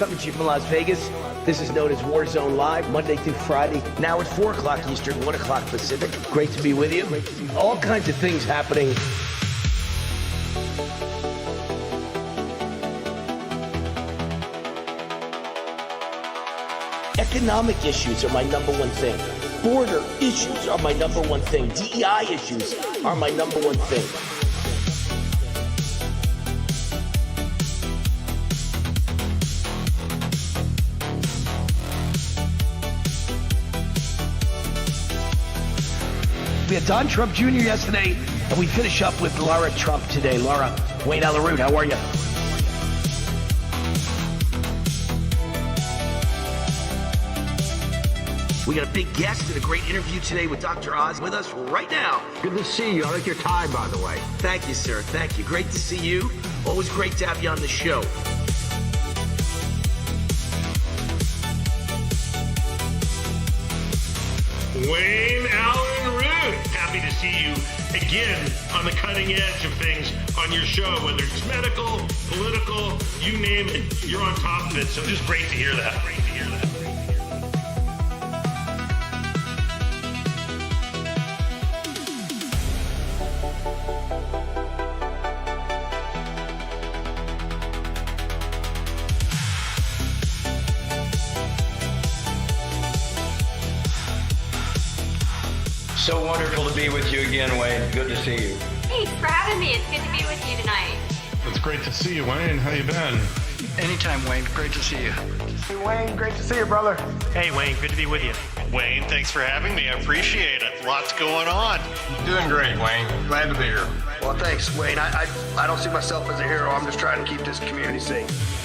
coming to you from Las Vegas. This is known as Warzone Live, Monday through Friday. Now at 4 o'clock Eastern, 1 o'clock Pacific. Great to be with you. All kinds of things happening. Economic issues are my number one thing. Border issues are my number one thing. DEI issues are my number one thing. We had Don Trump Jr. yesterday, and we finish up with Laura Trump today. Laura, Wayne Allyn, how are you? We got a big guest and a great interview today with Dr. Oz with us right now. Good to see you. I like your tie, by the way. Thank you, sir. Thank you. Great to see you. Always great to have you on the show. Wayne Allyn Root, happy to see you again on the cutting edge of things on your show, whether it's medical, political, you name it, you're on top of it. So just great to hear that. Great to hear that. So wonderful to be with you again, Wayne. Good to see you. Thanks for having me. It's good to be with you tonight. It's great to see you, Wayne. How you been? Anytime, Wayne. Great to see you. Hey, Wayne. Great to see you, brother. Hey, Wayne. Good to be with you. Wayne, thanks for having me. I appreciate it. Lots going on. Doing great, Wayne. Glad to be here. Well, thanks, Wayne. I don't see myself as a hero. I'm just trying to keep this community safe.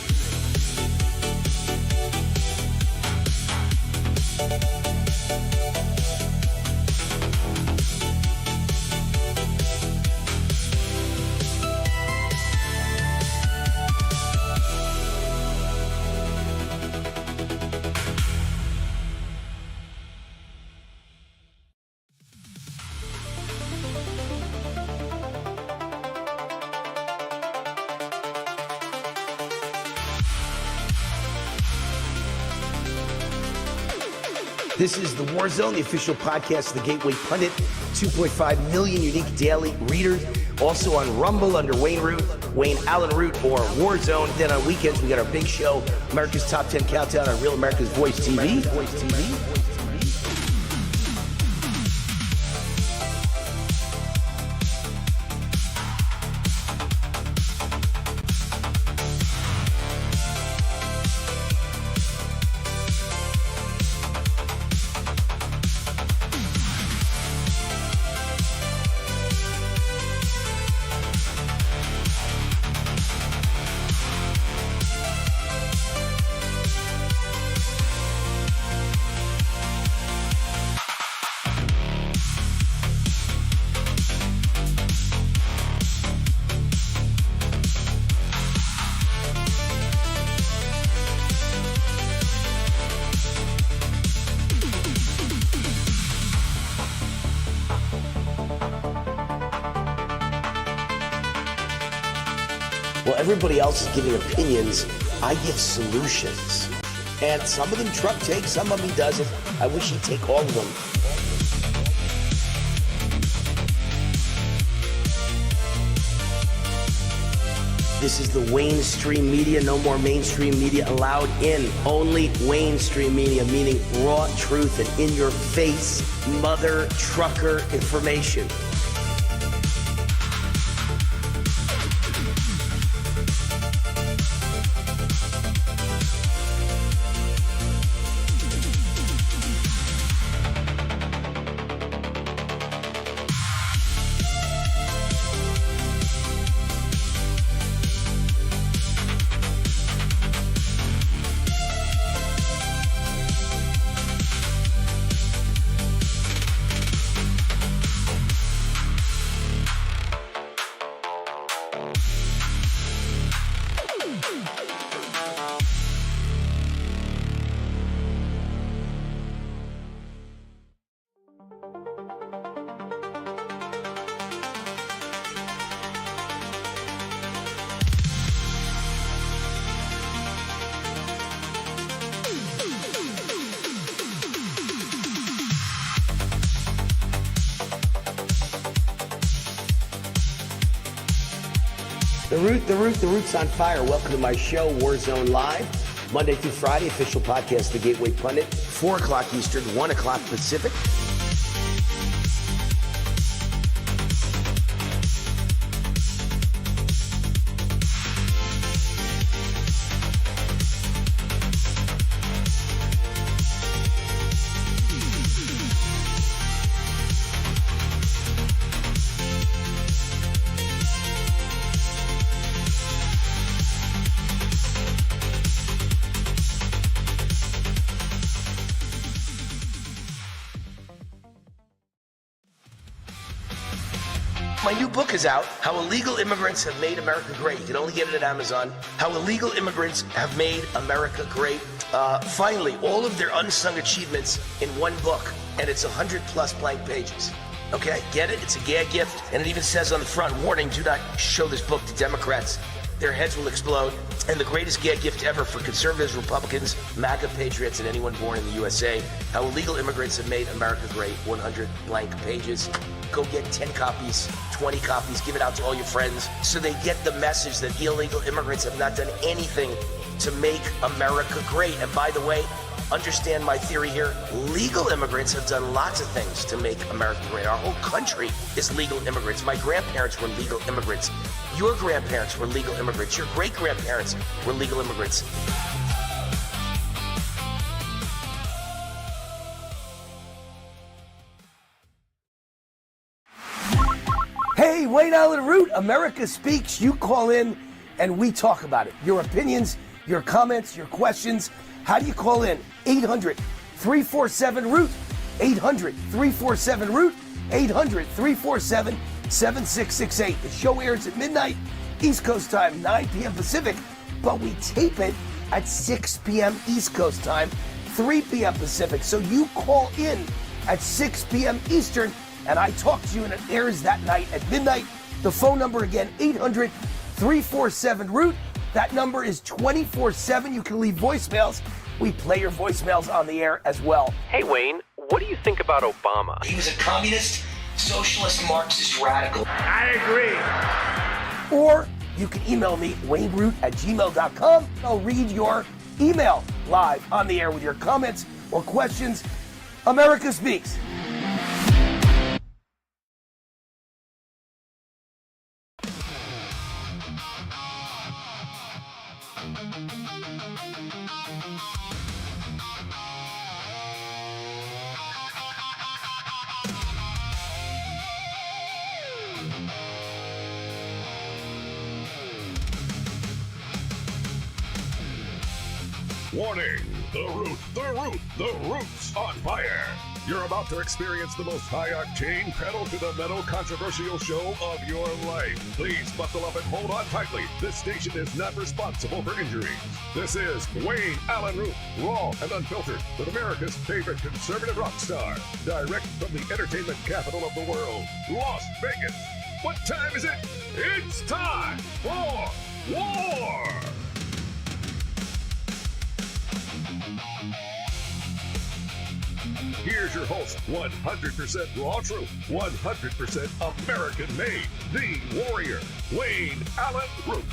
This is The War Zone, the official podcast of the Gateway Pundit. 2.5 million unique daily readers. Also on Rumble under Wayne Root, Wayne Allyn Root, or Warzone. Then on weekends, we got our big show, America's Top 10 Countdown on Real America's Voice TV. While everybody else is giving opinions, I give solutions. And some of them Trump takes, some of them he doesn't. I wish he'd take all of them. This is the Wayne Stream Media. No more mainstream media allowed in. Only Wayne Stream Media, meaning raw truth and in-your-face mother trucker information. Root. The Root's on fire. Welcome to my show, Warzone Live. Monday through Friday, official podcast, The Gateway Pundit. 4 o'clock Eastern, 1 o'clock Pacific. My new book is out, How Illegal Immigrants Have Made America Great. You can only get it at Amazon. How Illegal Immigrants Have Made America Great. Finally, all of their unsung achievements in one book, and it's 100 plus blank pages. Okay, get it? It's a gag gift, and it even says on the front, warning, do not show this book to Democrats. Their heads will explode. And the greatest gag gift ever for conservatives, Republicans, MAGA patriots, and anyone born in the USA. How Illegal Immigrants Have Made America Great. 100 blank pages. Go get 10 copies, 20 copies, give it out to all your friends so they get the message that illegal immigrants have not done anything to make America great. And by the way, understand my theory here. Legal immigrants have done lots of things to make America great. Our whole country is legal immigrants. My grandparents were legal immigrants. Your grandparents were legal immigrants. Your great-grandparents were legal immigrants. Hey, Wayne Allyn Root, America Speaks. You call in and we talk about it. Your opinions, your comments, your questions. How do you call in? 800-347-ROOT. 800-347-ROOT. 800-347-7668. The show airs at midnight, East Coast time, 9 p.m. Pacific, but we tape it at 6 p.m. East Coast time, 3 p.m. Pacific. So you call in at 6 p.m. Eastern, and I talk to you, and it airs that night at midnight. The phone number again, 800-347-ROOT. That number is 24/7. You can leave voicemails. We play your voicemails on the air as well. Hey, Wayne, what do you think about Obama? He was a communist, socialist, Marxist radical. I agree. Or you can email me, wayneroot@gmail.com. I'll read your email live on the air with your comments or questions. America Speaks. Warning! The Root's on fire! You're about to experience the most high-octane, pedal-to-the-metal controversial show of your life. Please buckle up and hold on tightly. This station is not responsible for injuries. This is Wayne Allyn Root, raw and unfiltered, with America's favorite conservative rock star, direct from the entertainment capital of the world, Las Vegas. What time is it? It's time for war! Here's your host, 100% raw truth, 100% American made, the warrior, Wayne Allyn Root.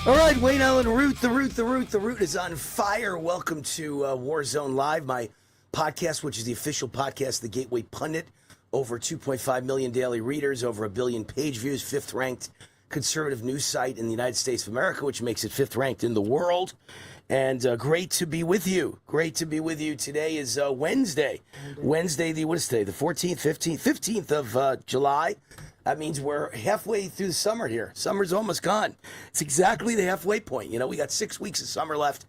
All right, Wayne Allyn Root, the Root is on fire. Welcome to Warzone Live, my podcast, which is the official podcast, The Gateway Pundit. Over 2.5 million daily readers, over 1 billion page views, 5th ranked conservative news site in the United States of America, which makes it 5th ranked in the world. And great to be with you. Great to be with you. Today is Wednesday. Wednesday, what is today? The 14th, 15th of July. That means we're halfway through the summer here. Summer's almost gone. It's exactly the halfway point. You know, we got 6 weeks of summer left.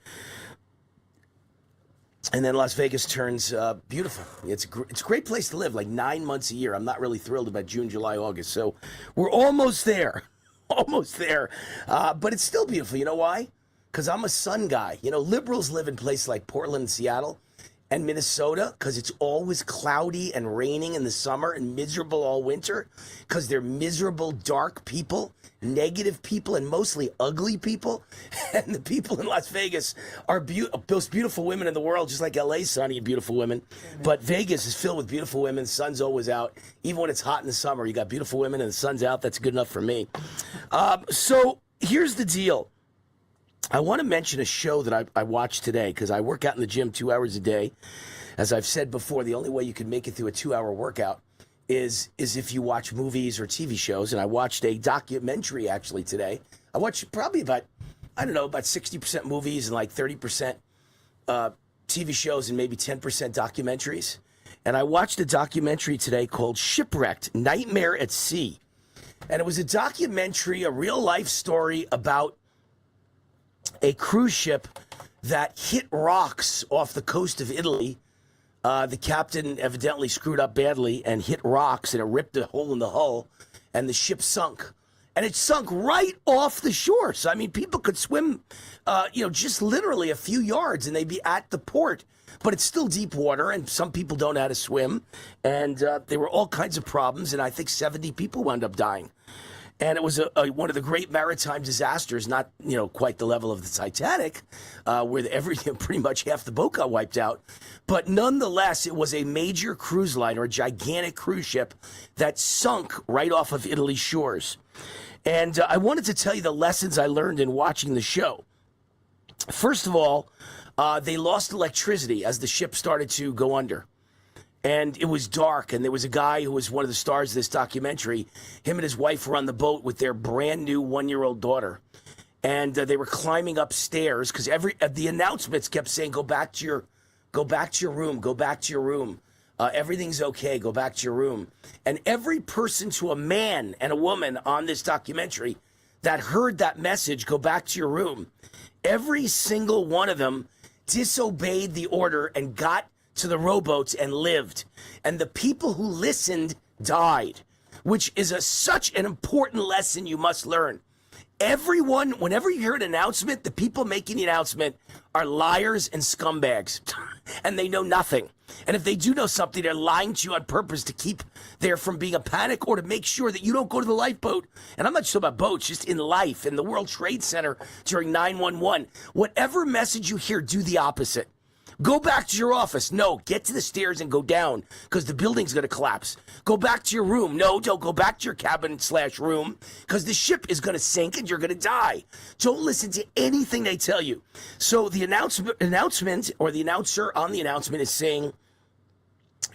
And then Las Vegas turns beautiful. It's a great place to live, like 9 months a year. I'm not really thrilled about June, July, August. So we're almost there. Almost there. But it's still beautiful. You know why? Because I'm a sun guy. You know, liberals live in places like Portland and Seattle. and Minnesota, because it's always cloudy and raining in the summer and miserable all winter, because they're miserable, dark people, negative people, and mostly ugly people. And the people in Las Vegas are most beautiful women in the world, just like LA's sunny and beautiful women. But Vegas is filled with beautiful women. The sun's always out. Even when it's hot in the summer, you got beautiful women and the sun's out. That's good enough for me. So here's the deal. I want to mention a show that I watched today because I work out in the gym 2 hours a day. As I've said before, the only way you can make it through a 2-hour workout is if you watch movies or TV shows. And I watched a documentary actually today. I watched probably about 60% movies and like 30% TV shows and maybe 10% documentaries. And I watched a documentary today called Shipwrecked: Nightmare at Sea. And it was a documentary, a real life story about a cruise ship that hit rocks off the coast of Italy. The captain evidently screwed up badly and hit rocks, and it ripped a hole in the hull, and the ship sunk. And it sunk right off the shore. So, I mean, people could swim, just literally a few yards, and they'd be at the port. But it's still deep water, and some people don't know how to swim. And there were all kinds of problems, and I think 70 people wound up dying. And it was one of the great maritime disasters, not quite the level of the Titanic, where pretty much half the boat got wiped out. But nonetheless, it was a major cruise liner, a gigantic cruise ship that sunk right off of Italy's shores. And I wanted to tell you the lessons I learned in watching the show. First of all, they lost electricity as the ship started to go under. And it was dark, and there was a guy who was one of the stars of this documentary. Him and his wife were on the boat with their brand new 1-year-old daughter. And they were climbing upstairs because the announcements kept saying, go back to your room, go back to your room. Everything's okay, go back to your room. And every person, to a man and a woman on this documentary that heard that message, go back to your room, every single one of them disobeyed the order and got to the rowboats and lived. And the people who listened died, which is such an important lesson you must learn. Everyone, whenever you hear an announcement, the people making the announcement are liars and scumbags, and they know nothing. And if they do know something, they're lying to you on purpose to keep there from being a panic or to make sure that you don't go to the lifeboat. And I'm not just talking about boats, just in life, in the World Trade Center during 911. Whatever message you hear, do the opposite. Go back to your office. No, get to the stairs and go down because the building's going to collapse. Go back to your room. No, don't go back to your cabin/room because the ship is going to sink and you're going to die. Don't listen to anything they tell you. So the announcement or the announcer on the announcement is saying,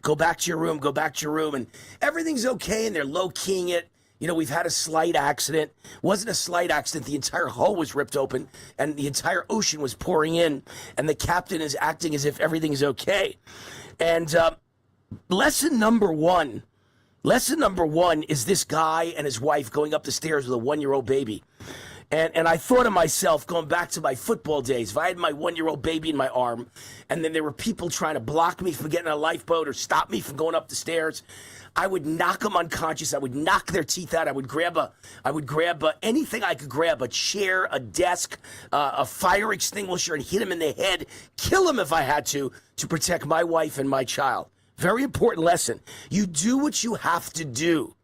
go back to your room, go back to your room, and everything's okay, and they're low-keying it. We've had a slight accident. It wasn't a slight accident. The entire hull was ripped open, and the entire ocean was pouring in, and the captain is acting as if everything's okay. And lesson number one is this guy and his wife going up the stairs with a 1-year-old baby. And I thought of myself going back to my football days. If I had my 1-year-old baby in my arm, and then there were people trying to block me from getting on a lifeboat or stop me from going up the stairs, I would knock them unconscious. I would knock their teeth out. I would grab anything I could grab, a chair, a desk, a fire extinguisher, and hit them in the head, kill them if I had to protect my wife and my child. Very important lesson. You do what you have to do.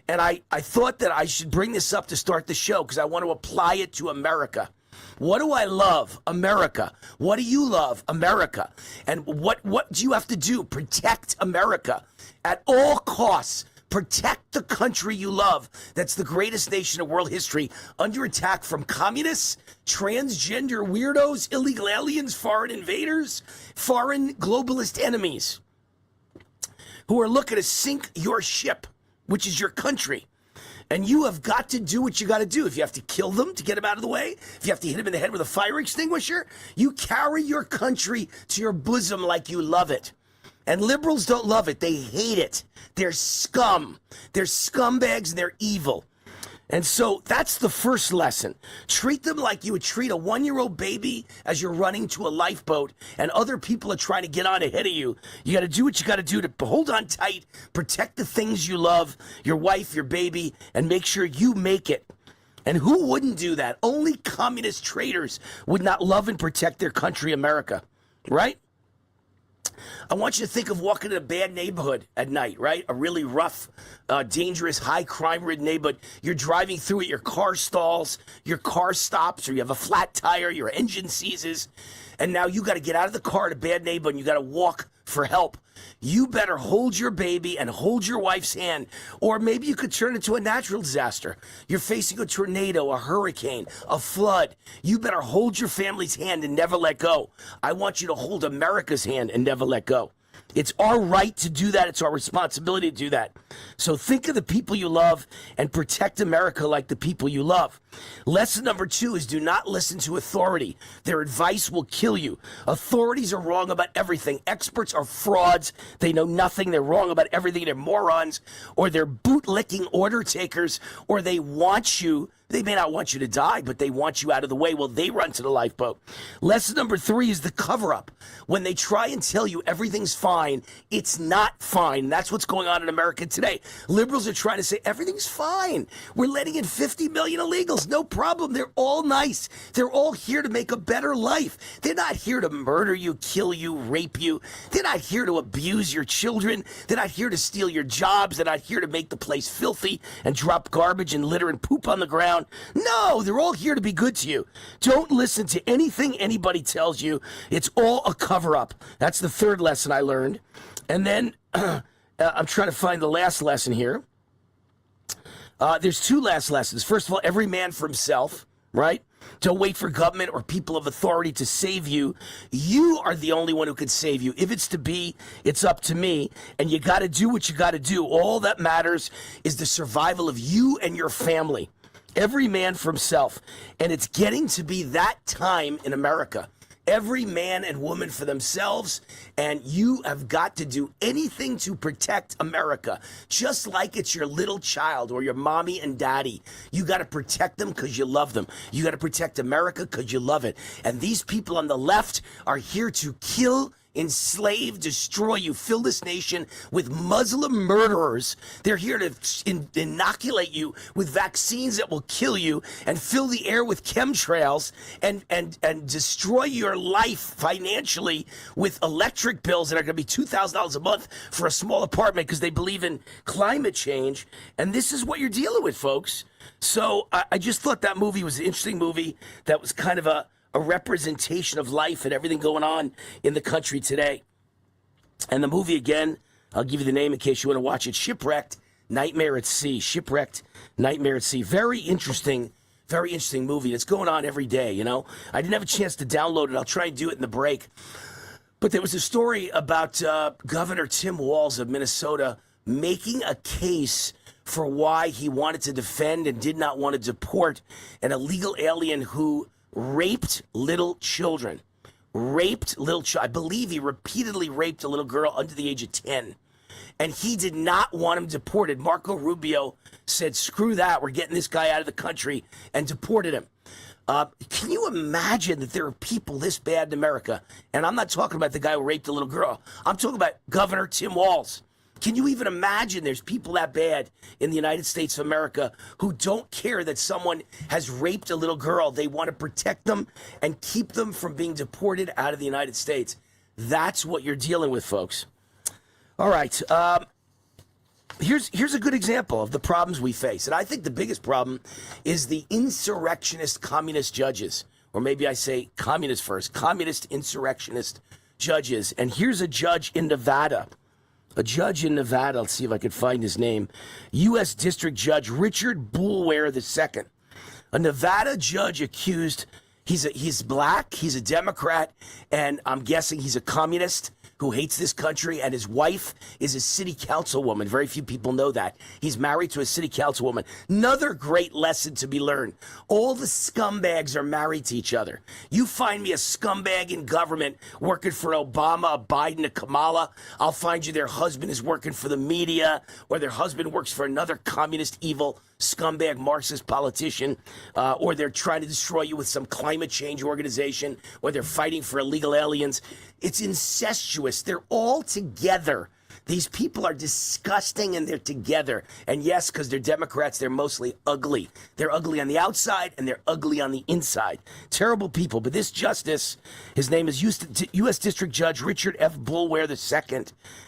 And I thought that I should bring this up to start the show because I want to apply it to America. What do I love? America. What do you love? America. And what do you have to do? Protect America. At all costs, protect the country you love. That's the greatest nation in world history, under attack from communists, transgender weirdos, illegal aliens, foreign invaders, foreign globalist enemies who are looking to sink your ship, which is your country. And you have got to do what you got to do. If you have to kill them to get them out of the way, if you have to hit them in the head with a fire extinguisher, you carry your country to your bosom like you love it. And liberals don't love it. They hate it. They're scum. They're scumbags and they're evil. And so that's the first lesson. Treat them like you would treat a 1-year-old baby as you're running to a lifeboat and other people are trying to get on ahead of you. You got to do what you got to do to hold on tight, protect the things you love, your wife, your baby, and make sure you make it. And who wouldn't do that? Only communist traitors would not love and protect their country, America, right? I want you to think of walking in a bad neighborhood at night, right? A really rough, dangerous, high crime-ridden neighborhood. You're driving through it, your car stalls, your car stops, or you have a flat tire, your engine seizes, and now you got to get out of the car at a bad neighborhood and you got to walk for help. You better hold your baby and hold your wife's hand, or maybe you could turn into a natural disaster. You're facing a tornado, a hurricane, a flood. You better hold your family's hand and never let go. I want you to hold America's hand and never let go. It's our right to do that. It's our responsibility to do that. So think of the people you love and protect America like the people you love. Lesson number 2 is do not listen to authority. Their advice will kill you. Authorities are wrong about everything. Experts are frauds. They know nothing. They're wrong about everything. They're morons, or they're bootlicking order takers, or they want you. They may not want you to die, but they want you out of the way. Well, they run to the lifeboat. Lesson number 3 is the cover-up. When they try and tell you everything's fine, it's not fine. That's what's going on in America today. Liberals are trying to say everything's fine. We're letting in 50 million illegals. No problem. They're all nice. They're all here to make a better life. They're not here to murder you, kill you, rape you. They're not here to abuse your children. They're not here to steal your jobs. They're not here to make the place filthy and drop garbage and litter and poop on the ground. No, they're all here to be good to you. Don't listen to anything anybody tells you. It's all a cover-up. That's the 3rd lesson I learned. And then I'm trying to find the last lesson here. There's 2 last lessons. First of all, every man for himself, right? Don't wait for government or people of authority to save you. You are the only one who can save you. If it's to be, it's up to me. And you got to do what you got to do. All that matters is the survival of you and your family. Every man for himself. And it's getting to be that time in America. Every man and woman for themselves, and you have got to do anything to protect America. Just like it's your little child or your mommy and daddy. You got to protect them because you love them. You got to protect America because you love it. And these people on the left are here to kill, enslave, destroy you. Fill this nation with Muslim murderers. They're here to inoculate you with vaccines that will kill you and fill the air with chemtrails and destroy your life financially with electric bills that are going to be $2,000 a month for a small apartment because they believe in climate change. And this is what you're dealing with, folks. So I just thought that movie was an interesting movie that was kind of a representation of life and everything going on in the country today. And the movie, again, I'll give you the name in case you want to watch it. Shipwrecked, Nightmare at Sea. Shipwrecked, Nightmare at Sea. Very interesting movie. It's going on every day, you know. I didn't have a chance to download it. I'll try and do it in the break. But there was a story about Governor Tim Walz of Minnesota making a case for why he wanted to defend and did not want to deport an illegal alien who raped little children. I believe he repeatedly raped a little girl under the age of 10. And he did not want him deported. Marco Rubio said, screw that, we're getting this guy out of the country, and deported him. Can you imagine that there are people this bad in America? And I'm not talking about the guy who raped a little girl. I'm talking about Governor Tim Walz. Can you even imagine there's people that bad in the United States of America who don't care that someone has raped a little girl? They want to protect them and keep them from being deported out of the United States. That's what you're dealing with, folks. All right. Here's a good example of the problems we face. And I think the biggest problem is the insurrectionist communist judges. Or maybe I say communist first. Communist insurrectionist judges. And here's a judge in Nevada. A judge in Nevada, let's see if I can find his name, U.S. District Judge Richard Boulware II. A Nevada judge accused, he's black, he's a Democrat, and I'm guessing he's a communist who hates this country, and his wife is a city councilwoman. Very few people know that. He's married to a city councilwoman. Another great lesson to be learned. All the scumbags are married to each other. You find me a scumbag in government working for Obama, a Biden, a Kamala, I'll find you their husband is working for the media, or their husband works for another communist, evil, scumbag, Marxist politician, or they're trying to destroy you with some climate change organization, or they're fighting for illegal aliens. It's incestuous. They're all together. These people are disgusting and they're together. And yes, because they're Democrats, they're mostly ugly. They're ugly on the outside and they're ugly on the inside. Terrible people. But this justice, his name is U.S. District Judge Richard F. Boulware II.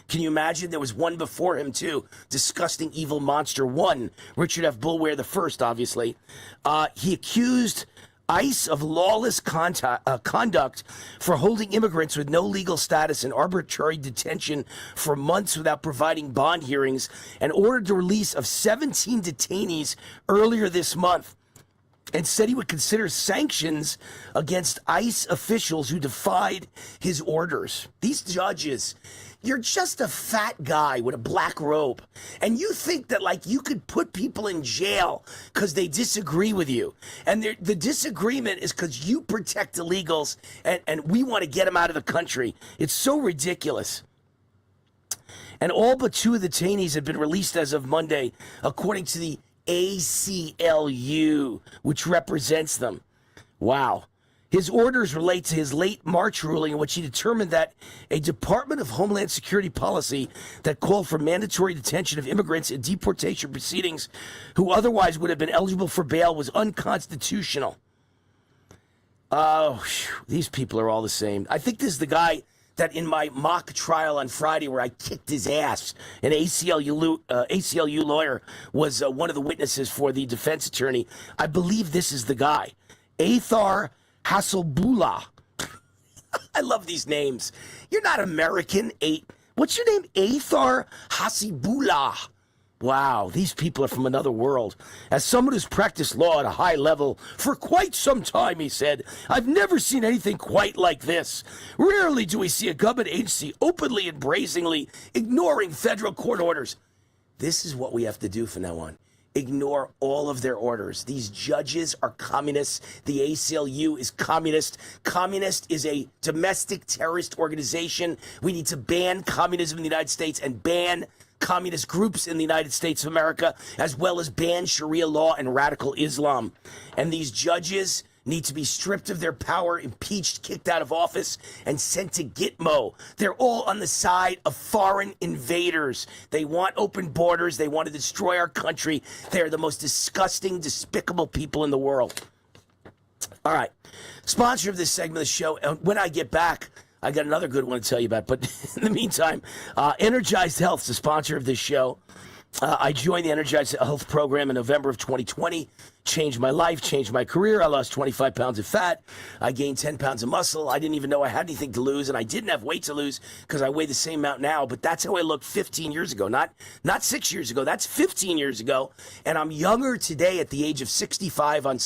Can you imagine? There was one before him, too. Disgusting, evil monster one. Richard F. Boulware I, obviously. He accused ICE of lawless conduct for holding immigrants with no legal status in arbitrary detention for months without providing bond hearings, and ordered the release of 17 detainees earlier this month, and said he would consider sanctions against ICE officials who defied his orders. These judges, you're just a fat guy with a black robe, and you think that, like, you could put people in jail because they disagree with you. And the disagreement is because you protect illegals, and we want to get them out of the country. It's so ridiculous. And all but 2 of the detainees have been released as of Monday, according to the ACLU, which represents them. Wow. His orders relate to his late March ruling in which he determined that a Department of Homeland Security policy that called for mandatory detention of immigrants in deportation proceedings who otherwise would have been eligible for bail was unconstitutional. Oh, these people are all the same. I think this is the guy that in my mock trial on Friday where I kicked his ass, an ACLU lawyer was one of the witnesses for the defense attorney. I believe this is the guy. Athar Hasselbullah. I love these names. You're not American. What's your name? Athar Hasselbullah. Wow, these people are from another world. As someone who's practiced law at a high level for quite some time, he said, I've never seen anything quite like this. Rarely do we see a government agency openly and brazenly ignoring federal court orders. This is what we have to do from now on. Ignore all of their orders. These judges are communists. The ACLU is communist. Communist is a domestic terrorist organization. We need to ban communism in the United States and ban communist groups in the United States of America, as well as ban Sharia law and radical Islam. And these judges need to be stripped of their power, impeached, kicked out of office, and sent to Gitmo. They're all on the side of foreign invaders. They want open borders. They want to destroy our country. They're the most disgusting, despicable people in the world. All right. Sponsor of this segment of the show, and when I get back, I got another good one to tell you about. But in the meantime, Energized Health is the sponsor of this show. I joined the Energized Health program in November of 2020. Changed my life, changed my career. I lost 25 pounds of fat. I gained 10 pounds of muscle. I didn't even know I had anything to lose, and I didn't have weight to lose because I weigh the same amount now. But that's how I looked 15 years ago, not 6 years ago. That's 15 years ago. And I'm younger today at the age of 65 on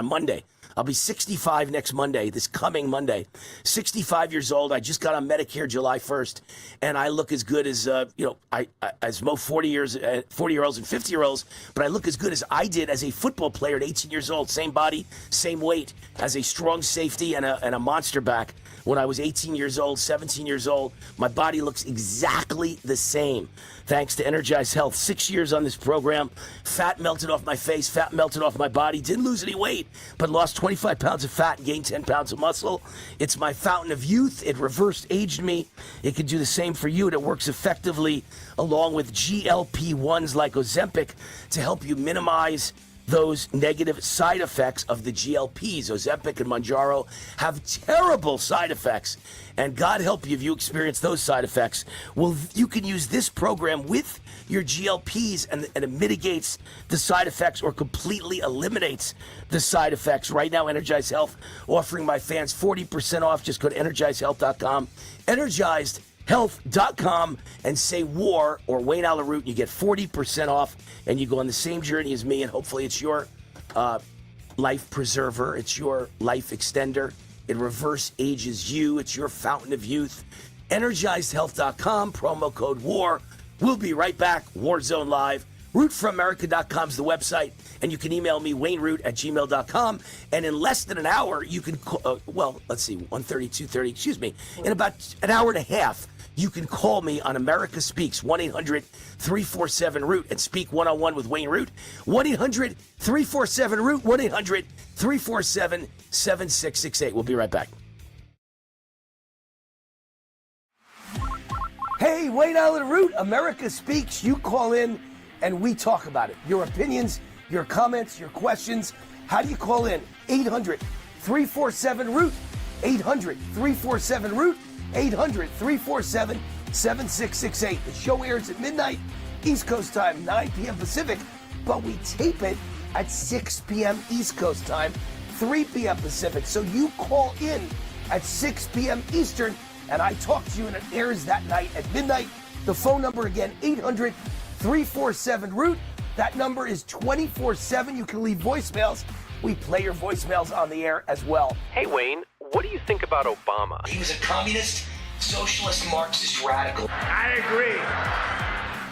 Monday. I'll be 65 next Monday, this coming Monday. 65 years old. I just got on Medicare July 1st, and I look as good as, as most 40-year-olds and 50-year-olds, but I look as good as I did as a football player at 18 years old. Same body, same weight, as a strong safety and a monster back. When I was 18 years old, 17 years old, my body looks exactly the same. Thanks to Energized Health. 6 years on this program. Fat melted off my face. Fat melted off my body. Didn't lose any weight, but lost 25 pounds of fat and gained 10 pounds of muscle. It's my fountain of youth. It reversed aged me. It can do the same for you, and it works effectively along with GLP-1s like Ozempic to help you minimize those negative side effects of the GLPs. Ozempic and Mounjaro have terrible side effects, and God help you if you experience those side effects. Well, you can use this program with your GLPs, and it mitigates the side effects or completely eliminates the side effects. Right now, Energized Health offering my fans 40% off. Just go to EnergizedHealth.com. EnergizedHealth.com and say WAR or Wayne Allyn Root, and you get 40% off, and you go on the same journey as me, and hopefully it's your life preserver, it's your life extender, it reverse ages you, it's your fountain of youth. EnergizedHealth.com, promo code WAR. We'll be right back. Warzone Live. RootForAmerica.com is the website, and you can email me, WayneRoot@gmail.com, and in less than an hour, you can, 1:30, 2:30, excuse me, in about an hour and a half, you can call me on America Speaks, 1-800-347-ROOT, and speak one-on-one with Wayne Root. 1-800-347-ROOT, 1-800-347-7668. We'll be right back. Hey, Wayne Allyn Root, America Speaks. You call in and we talk about it. Your opinions, your comments, your questions. How do you call in? 800-347-ROOT. 800-347-ROOT. 800-347-7668. The show airs at midnight, East Coast time, 9 p.m. Pacific, but we tape it at 6 p.m. East Coast time, 3 p.m. Pacific. So you call in at 6 p.m. Eastern, and I talk to you, and it airs that night at midnight. The phone number again, 800-347-ROOT. That number is 24/7. You can leave voicemails. We play your voicemails on the air as well. Hey, Wayne, what do you think about Obama? He was a communist, socialist, Marxist radical. I agree.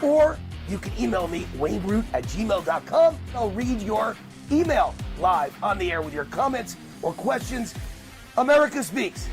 Or you can email me, wayneroot@gmail.com. I'll read your email live on the air with your comments or questions. America Speaks.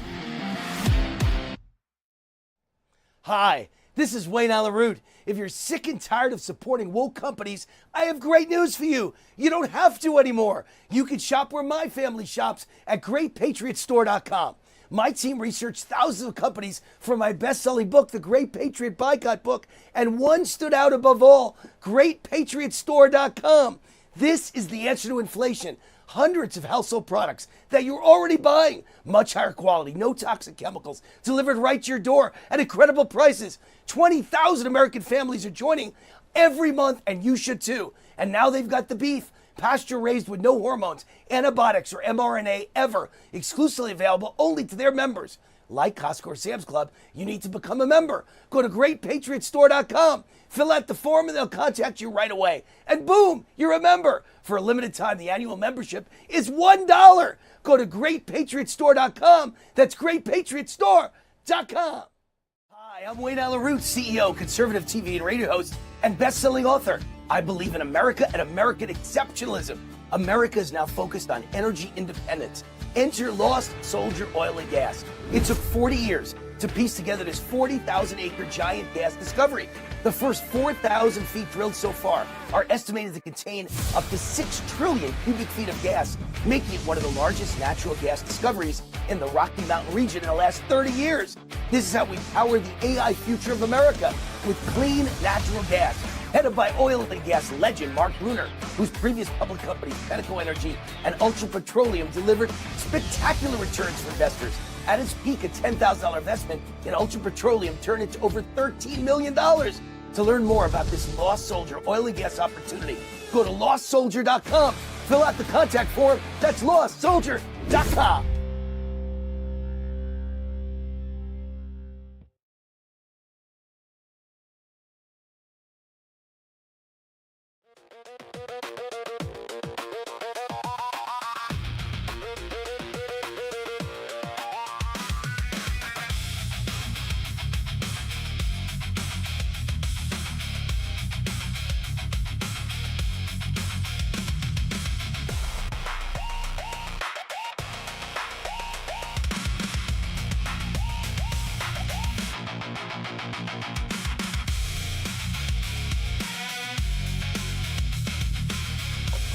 Hi, this is Wayne Allyn Root. If you're sick and tired of supporting woke companies, I have great news for you. You don't have to anymore. You can shop where my family shops at GreatPatriotStore.com. My team researched thousands of companies for my best-selling book, The Great Patriot Boycott Book, and one stood out above all, GreatPatriotStore.com. This is the answer to inflation. Hundreds of household products that you're already buying. Much higher quality, no toxic chemicals, delivered right to your door at incredible prices. 20,000 American families are joining every month, and you should too. And now they've got the beef, pasture raised with no hormones, antibiotics, or mRNA ever, exclusively available only to their members. Like Costco or Sam's Club, you need to become a member. Go to GreatPatriotStore.com, fill out the form, and they'll contact you right away. And boom, you're a member. For a limited time, the annual membership is $1. Go to GreatPatriotStore.com. That's GreatPatriotStore.com. Hi, I'm Wayne Allyn Root, CEO, conservative TV and radio host, and best-selling author. I believe in America and American exceptionalism. America is now focused on energy independence. Enter Lost Soldier Oil and Gas. It took 40 years to piece together this 40,000-acre giant gas discovery. The first 4,000 feet drilled so far are estimated to contain up to 6 trillion cubic feet of gas, making it one of the largest natural gas discoveries in the Rocky Mountain region in the last 30 years. This is how we power the AI future of America, with clean natural gas. Headed by oil and gas legend Mark Bruner, whose previous public companies, Pinnacle Energy and Ultra Petroleum, delivered spectacular returns for investors. At its peak, a $10,000 investment in Ultra Petroleum turned into over $13 million. To learn more about this Lost Soldier oil and gas opportunity, go to LostSoldier.com. Fill out the contact form. That's LostSoldier.com.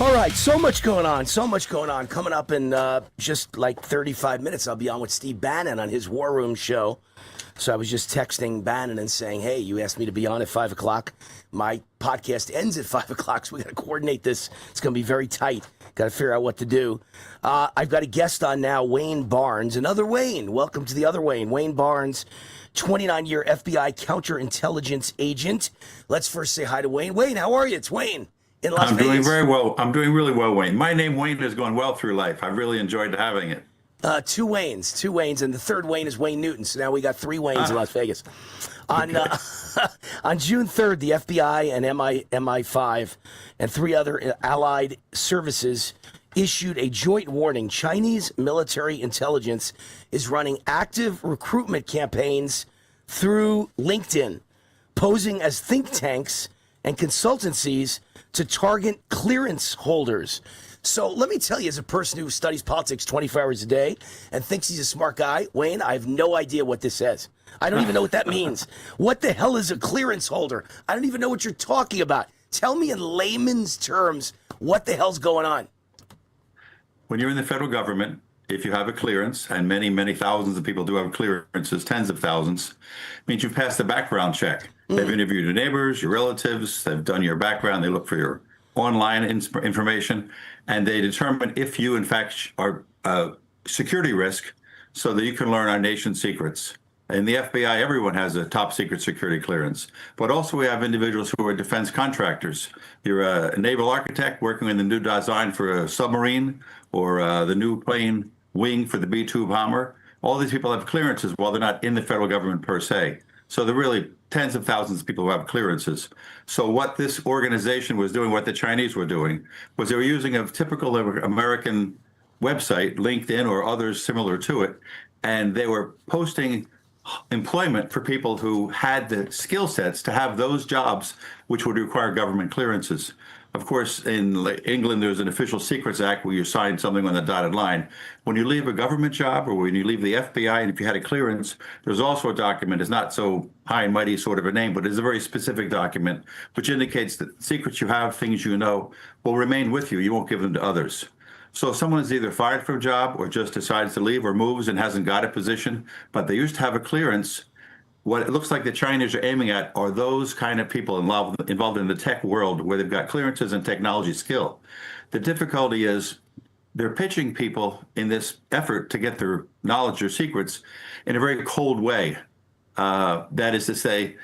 All right, so much going on. Coming up in just like 35 minutes, I'll be on with Steve Bannon on his War Room show. So I was just texting Bannon and saying, hey, you asked me to be on at 5 o'clock. My podcast ends at 5 o'clock, so we got to coordinate this. It's going to be very tight. Got to figure out what to do. I've got a guest on now, Wayne Barnes. Another Wayne. Welcome to the other Wayne. Wayne Barnes, 29-year FBI counterintelligence agent. Let's first say hi to Wayne. Wayne, how are you? It's Wayne. I'm doing very well. I'm doing really well, Wayne. My name, Wayne, has gone well through life. I've really enjoyed having it. Two Waynes, and the third Wayne is Wayne Newton. So now we got 3 Waynes in Las Vegas. On June 3rd, the FBI and MI5 and 3 other allied services issued a joint warning. Chinese military intelligence is running active recruitment campaigns through LinkedIn, posing as think tanks and consultancies to target clearance holders. So let me tell you, as a person who studies politics 24 hours a day and thinks he's a smart guy, Wayne, I have no idea what this says. I don't even know what that means. What the hell is a clearance holder? I don't even know what you're talking about. Tell me in layman's terms, what the hell's going on? When you're in the federal government, if you have a clearance, and many, many thousands of people do have clearances, tens of thousands, means you've passed the background check. They've interviewed your neighbors, your relatives, they've done your background, they look for your online information, and they determine if you, in fact, are a security risk so that you can learn our nation's secrets. In the FBI, everyone has a top secret security clearance, but also we have individuals who are defense contractors. You're a naval architect working in the new design for a submarine or the new plane wing for the B-2 bomber. All these people have clearances while they're not in the federal government per se. So they're really tens of thousands of people who have clearances. So what this organization was doing, what the Chinese were doing, was they were using a typical American website, LinkedIn or others similar to it, and they were posting employment for people who had the skill sets to have those jobs which would require government clearances. Of course, in England, there's an Official Secrets Act where you sign something on the dotted line. When you leave a government job or when you leave the FBI, and if you had a clearance, there's also a document. It's not so high and mighty sort of a name, but it's a very specific document which indicates that secrets you have, things you know, will remain with you. You won't give them to others. So if someone is either fired from a job or just decides to leave or moves and hasn't got a position, but they used to have a clearance, what it looks like the Chinese are aiming at are those kind of people involved in the tech world where they've got clearances and technology skill. The difficulty is they're pitching people in this effort to get their knowledge or secrets in a very cold way. That is to say,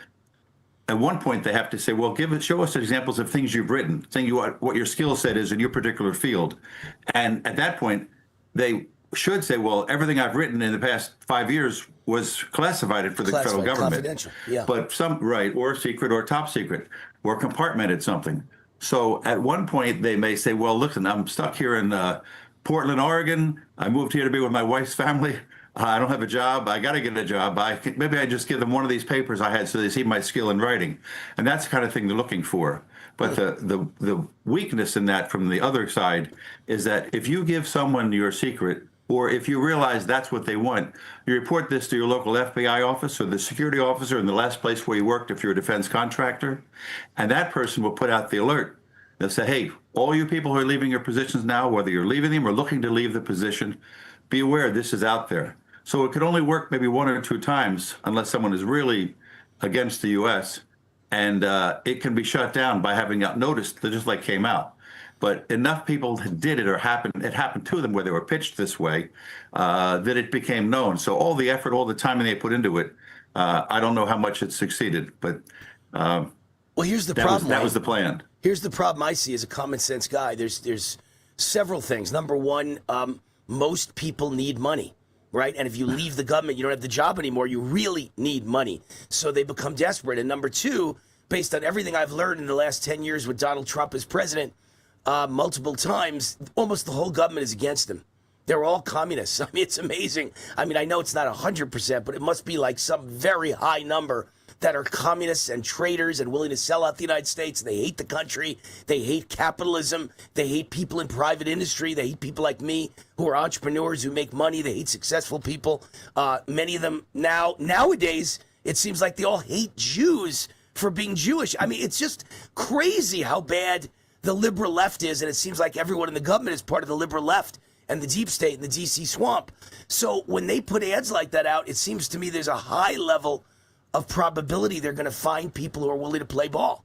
at one point they have to say, well, show us examples of things you've written, saying what your skill set is in your particular field. And at that point, they should say, well, everything I've written in the past 5 years was classified for the federal government. Confidential, yeah. But or secret or top secret, or compartmented something. So at one point they may say, well, listen, I'm stuck here in Portland, Oregon. I moved here to be with my wife's family. I don't have a job. I got to get a job. Maybe I just give them one of these papers I had so they see my skill in writing. And that's the kind of thing they're looking for. But the weakness in that from the other side is that if you give someone your secret, or if you realize that's what they want, you report this to your local FBI office or the security officer in the last place where you worked if you're a defense contractor, and that person will put out the alert. They'll say, hey, all you people who are leaving your positions now, whether you're leaving them or looking to leave the position, be aware this is out there. So it could only work maybe 1 or 2 times unless someone is really against the U.S., and it can be shut down by having noticed that just like came out. But enough people did it or it happened to them where they were pitched this way, that it became known. So all the effort, all the time they put into it, I don't know how much it succeeded, but well, here's the problem. That was the plan. Here's the problem I see as a common sense guy. There's several things. Number one, most people need money, right? And if you leave the government, you don't have the job anymore. You really need money. So they become desperate. And number two, based on everything I've learned in the last 10 years with Donald Trump as president, multiple times, almost the whole government is against him. They're all communists. I mean, it's amazing. I mean, I know it's not 100%, but it must be like some very high number that are communists and traitors and willing to sell out the United States. They hate the country. They hate capitalism. They hate people in private industry. They hate people like me who are entrepreneurs who make money. They hate successful people. Many of them nowadays, it seems like they all hate Jews for being Jewish. I mean, it's just crazy how bad the liberal left is, and it seems like everyone in the government is part of the liberal left and the deep state and the DC swamp. So when they put ads like that out, it seems to me there's a high level of probability they're going to find people who are willing to play ball.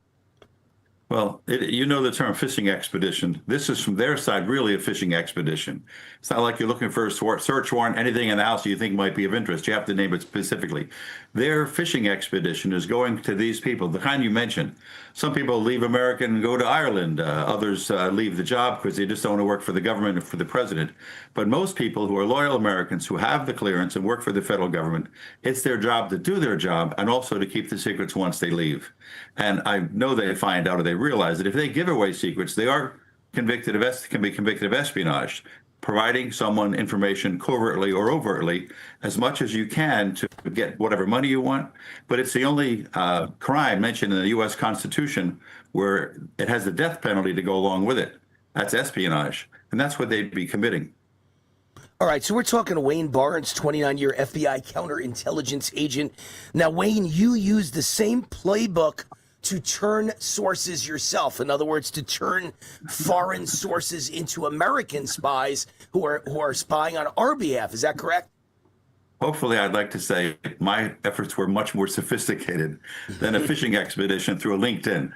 Well, you know the term fishing expedition. This is from their side really a fishing expedition. It's not like you're looking for a search warrant, anything in the house you think might be of interest. You have to name it specifically. Their fishing expedition is going to these people, the kind you mentioned. Some people leave America and go to Ireland. Others leave the job because they just don't want to work for the government or for the president. But most people who are loyal Americans who have the clearance and work for the federal government, it's their job to do their job and also to keep the secrets once they leave. And I know they find out or they realize that if they give away secrets, they are can be convicted of espionage, providing someone information covertly or overtly as much as you can to get whatever money you want. But it's the only crime mentioned in the U.S. Constitution where it has the death penalty to go along with it. That's espionage, and that's what they'd be committing. All right, so we're talking to Wayne Barnes, 29-year FBI counterintelligence agent. Now, Wayne, you used the same playbook to turn sources yourself. In other words, to turn foreign sources into American spies who are spying on our behalf. Is that correct? Hopefully, I'd like to say my efforts were much more sophisticated than a fishing expedition through a LinkedIn.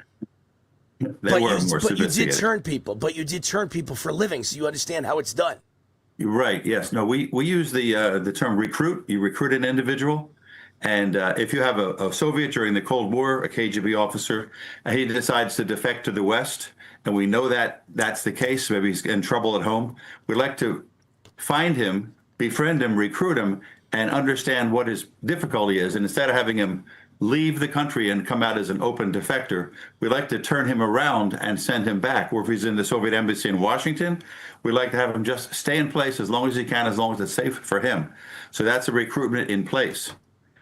They were more sophisticated. But you did turn people. But you did turn people for a living, so you understand how it's done. You're right. Yes. No. We use the term recruit. You recruit an individual, and if you have a Soviet during the Cold War, a KGB officer, and he decides to defect to the West, and we know that that's the case. Maybe he's in trouble at home. We'd like to find him, befriend him, recruit him, and understand what his difficulty is. And instead of having him leave the country and come out as an open defector, we like to turn him around and send him back. Or if he's in the Soviet embassy in Washington, we like to have him just stay in place as long as he can, as long as it's safe for him. So that's a recruitment in place.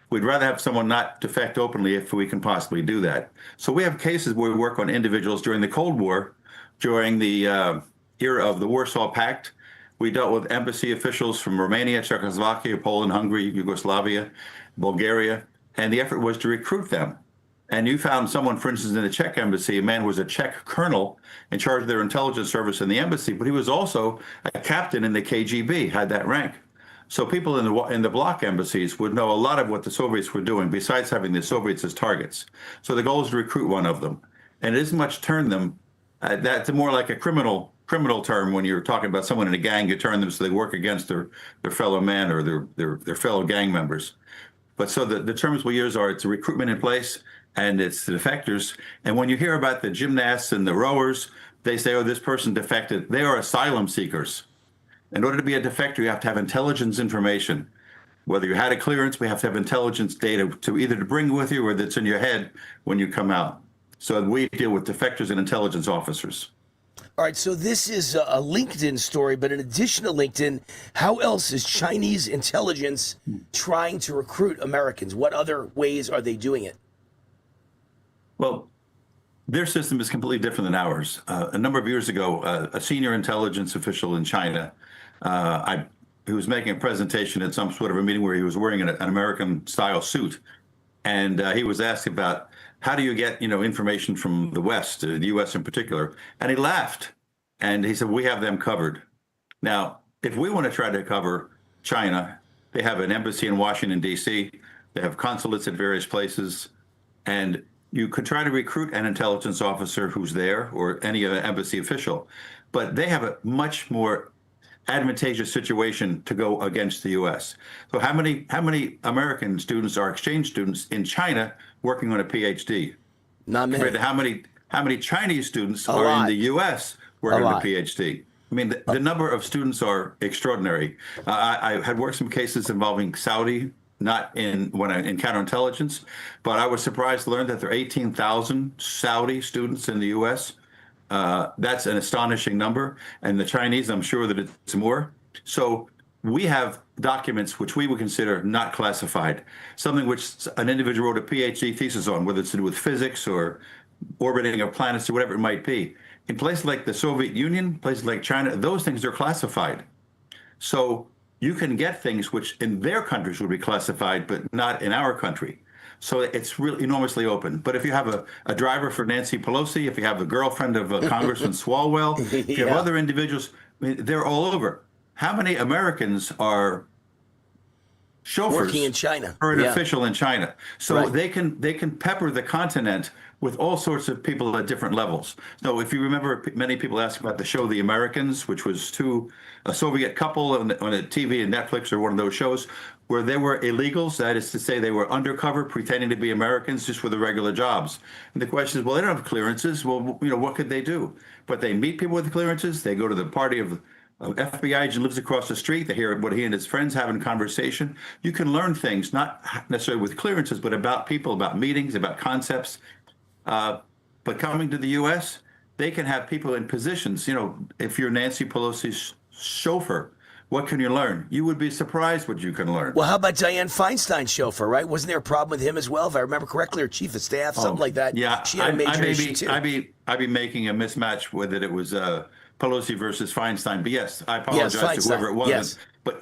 We'd rather have someone not defect openly if we can possibly do that. So we have cases where we work on individuals during the Cold War, during the era of the Warsaw Pact. We dealt with embassy officials from Romania, Czechoslovakia, Poland, Hungary, Yugoslavia, Bulgaria, and the effort was to recruit them. And you found someone, for instance, in the Czech embassy, a man who was a Czech colonel in charge of their intelligence service in the embassy, but he was also a captain in the KGB, had that rank. So people in the bloc embassies would know a lot of what the Soviets were doing, besides having the Soviets as targets. So the goal is to recruit one of them. And it isn't much turn them. That's more like a criminal term when you're talking about someone in a gang. You turn them so they work against their fellow man or their fellow gang members. But so the terms we use are, it's a recruitment in place, and it's the defectors. And when you hear about the gymnasts and the rowers, they say, oh, this person defected. They are asylum seekers. In order to be a defector, you have to have intelligence information. Whether you had a clearance, we have to have intelligence data to either to bring with you or that's in your head when you come out. So we deal with defectors and intelligence officers. All right, so this is a LinkedIn story, but in addition to LinkedIn, how else is Chinese intelligence trying to recruit Americans? What other ways are they doing it? Well, their system is completely different than ours. A number of years ago, a senior intelligence official in China, he was making a presentation at some sort of a meeting where he was wearing an American-style suit, and he was asked about how do you get, information from the West, the U.S. in particular? And he laughed, and he said, we have them covered. Now, if we want to try to cover China, they have an embassy in Washington, D.C., they have consulates at various places, and you could try to recruit an intelligence officer who's there or any embassy official, but they have a much more advantageous situation to go against the U.S. So how many American students are exchange students in China working on a PhD? Not many. Compared to how many Chinese students are in the U.S. working on a PhD? I mean, the number of students are extraordinary. I had worked some cases involving Saudi, not in counterintelligence, but I was surprised to learn that there are 18,000 Saudi students in the U.S. That's an astonishing number. And the Chinese, I'm sure that it's more. So we have documents which we would consider not classified, something which an individual wrote a PhD thesis on, whether it's to do with physics or orbiting of planets or whatever it might be. In places like the Soviet Union, places like China, those things are classified. So you can get things which in their countries would be classified, but not in our country. So it's really enormously open. But if you have a driver for Nancy Pelosi, if you have a girlfriend of Congressman Swalwell, if you have other individuals, I mean, they're all over. How many Americans are chauffeurs working in China or an official in China? So they can pepper the continent with all sorts of people at different levels. So if you remember, many people ask about the show The Americans, which was a Soviet couple on a TV and Netflix or one of those shows where they were illegals. That is to say, they were undercover, pretending to be Americans just for the regular jobs. And the question is, well, they don't have clearances. Well, what could they do? But they meet people with clearances. They go to the party of FBI agent lives across the street. They hear what he and his friends have in conversation. You can learn things, not necessarily with clearances, but about people, about meetings, about concepts. But coming to the U.S., they can have people in positions. If you're Nancy Pelosi's chauffeur, what can you learn? You would be surprised what you can learn. Well, how about Dianne Feinstein's chauffeur, right? Wasn't there a problem with him as well, if I remember correctly, or chief of staff, something like that? Yeah, she had a major issue too. I'd be making a mismatch with it. It was Pelosi versus Feinstein. But yes, I apologize to whoever it was. Yes.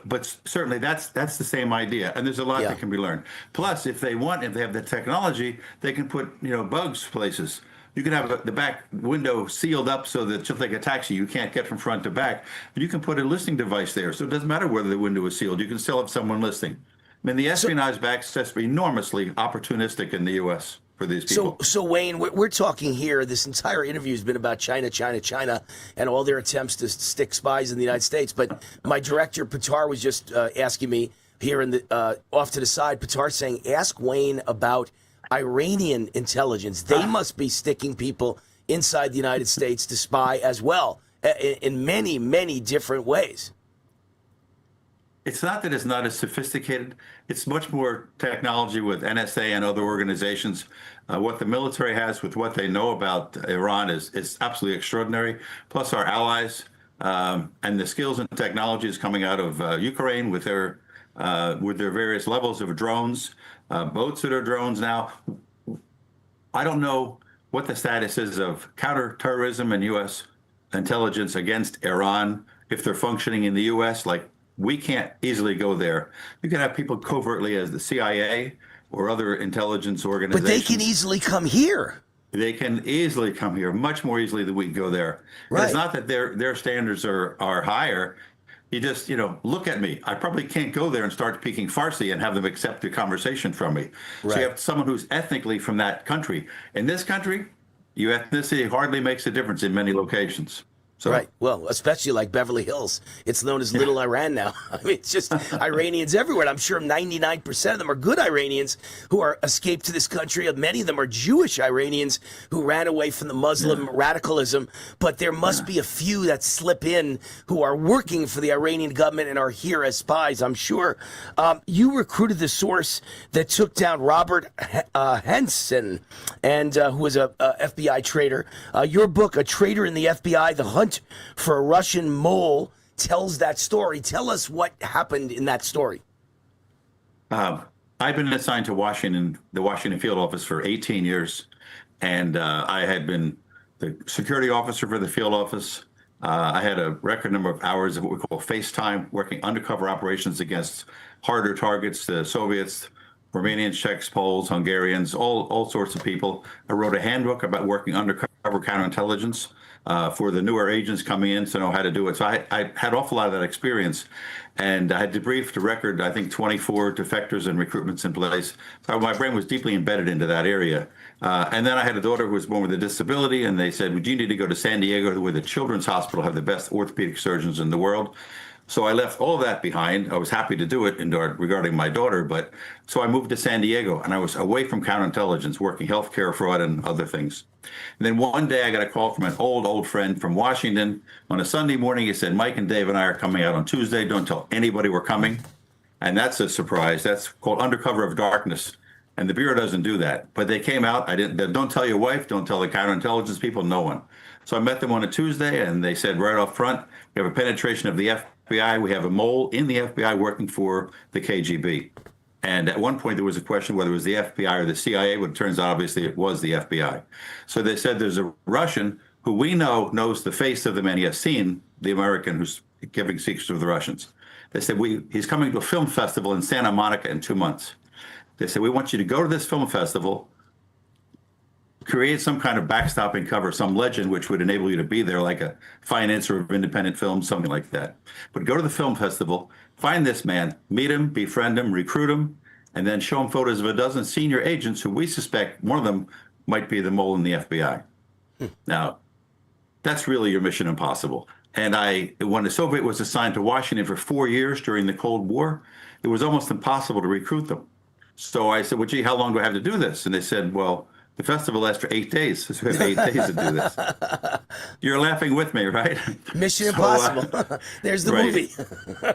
But certainly that's the same idea, and there's a lot that can be learned. Plus, if they have the technology, they can put bugs places. You can have the back window sealed up so that just like a taxi, you can't get from front to back. But you can put a listening device there, so it doesn't matter whether the window is sealed. You can still have someone listening. I mean, the espionage backstep is enormously opportunistic in the U.S. for these people. So Wayne, we're talking here. This entire interview has been about China, and all their attempts to stick spies in the United States. But my director Pitar was just asking me here in the off to the side. Pitar saying, ask Wayne about Iranian intelligence. They must be sticking people inside the United States to spy as well, in many, many different ways. It's not that it's not as sophisticated. It's much more technology with NSA and other organizations. What the military has with what they know about Iran is absolutely extraordinary. Plus our allies and the skills and technologies coming out of Ukraine with their various levels of drones, boats that are drones now. I don't know what the status is of counterterrorism and U.S. intelligence against Iran if they're functioning in the U.S. Like, we can't easily go there. You can have people covertly as the CIA or other intelligence organizations. But they can easily come here. They can easily come here, much more easily than we can go there. Right. It's not that their standards are higher. You just, look at me. I probably can't go there and start speaking Farsi and have them accept the conversation from me. Right. So you have someone who's ethnically from that country. In this country, your ethnicity hardly makes a difference in many locations. So, right. Well, especially like Beverly Hills. It's known as Little Iran now. I mean, it's just Iranians everywhere. And I'm sure 99% of them are good Iranians who are escaped to this country. Many of them are Jewish Iranians who ran away from the Muslim radicalism. But there must be a few that slip in who are working for the Iranian government and are here as spies, I'm sure. You recruited the source that took down Robert Henson, and who was a FBI traitor. Your book, A Traitor in the FBI, The Hunt for a Russian Mole, tells that story. Tell us what happened in that story. I've been assigned to the Washington field office for 18 years, and I had been the security officer for the field office. I had a record number of hours of what we call face time, working undercover operations against harder targets, the Soviets, Romanians, Czechs, Poles, Hungarians, all sorts of people. I wrote a handbook about working undercover counterintelligence for the newer agents coming in to know how to do it. So I had an awful lot of that experience, and I had debriefed a record, I think 24 defectors and recruitments in place. So my brain was deeply embedded into that area. And then I had a daughter who was born with a disability, and they said, well, you need to go to San Diego, where the Children's Hospital have the best orthopedic surgeons in the world. So I left all that behind. I was happy to do it regarding my daughter, but so I moved to San Diego, and I was away from counterintelligence, working healthcare fraud and other things. And then one day I got a call from an old friend from Washington. On a Sunday morning, he said, Mike and Dave and I are coming out on Tuesday. Don't tell anybody we're coming. And that's a surprise. That's called undercover of darkness. And the Bureau doesn't do that. But they came out. Don't tell your wife. Don't tell the counterintelligence people. No one. So I met them on a Tuesday, and they said right off front, we have a penetration of the FBI. We have a mole in the FBI working for the KGB. And at one point, there was a question whether it was the FBI or the CIA, but it turns out, obviously, it was the FBI. So they said there's a Russian who we know knows the face of the man. He has seen the American who's giving secrets to the Russians. They said, he's coming to a film festival in Santa Monica in 2 months. They said, we want you to go to this film festival, create some kind of backstopping cover, some legend which would enable you to be there, like a financer of independent films, something like that. But go to the film festival, find this man, meet him, befriend him, recruit him, and then show him photos of a dozen senior agents who we suspect one of them might be the mole in the FBI. Now, that's really your mission impossible. And when the Soviet was assigned to Washington for 4 years during the Cold War, it was almost impossible to recruit them. So I said, well, gee, how long do I have to do this? And they said, well, the festival lasts for 8 days. So we have 8 days to do this. You're laughing with me, right? Mission Impossible. There's the movie.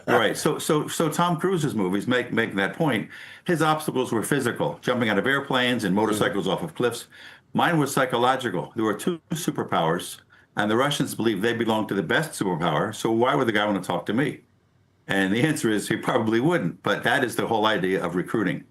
Right. So Tom Cruise's movies make that point. His obstacles were physical, jumping out of airplanes and motorcycles off of cliffs. Mine was psychological. There were two superpowers, and the Russians believed they belonged to the best superpower. So why would the guy want to talk to me? And the answer is he probably wouldn't. But that is the whole idea of recruiting.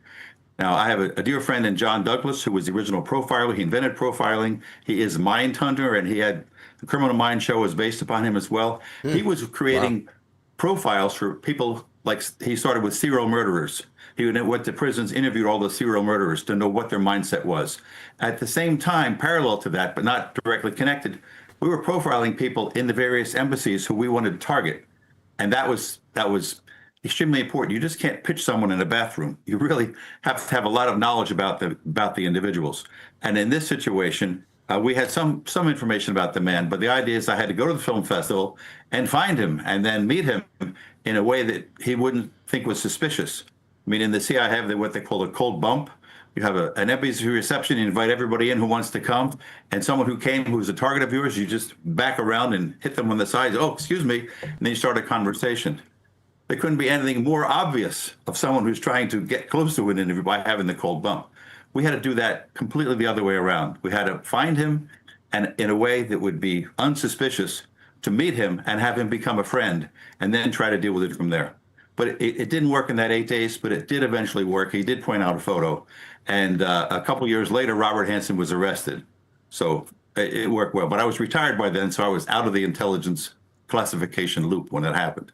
Now, I have a dear friend in John Douglas, who was the original profiler. He invented profiling. He is Mindhunter, and he had The Criminal Minds show was based upon him as well. He was creating profiles for people, like he started with serial murderers. He went to prisons, interviewed all the serial murderers to know what their mindset was. At the same time, parallel to that, but not directly connected, we were profiling people in the various embassies who we wanted to target. And that was extremely important. You just can't pitch someone in a bathroom. You really have to have a lot of knowledge about the individuals. And in this situation, we had some information about the man, but the idea is I had to go to the film festival and find him and then meet him in a way that he wouldn't think was suspicious. I mean, in the CIA, I have what they call a cold bump. You have an embassy reception, you invite everybody in who wants to come, and someone who came who's a target of yours, you just back around and hit them on the sides. Oh, excuse me, and then you start a conversation. There couldn't be anything more obvious of someone who's trying to get close to an interview by having the cold bump. We had to do that completely the other way around. We had to find him and in a way that would be unsuspicious, to meet him and have him become a friend, and then try to deal with it from there. But it didn't work in that 8 days, but it did eventually work. He did point out a photo. And a couple years later, Robert Hansen was arrested. So it worked well. But I was retired by then, so I was out of the intelligence classification loop when it happened.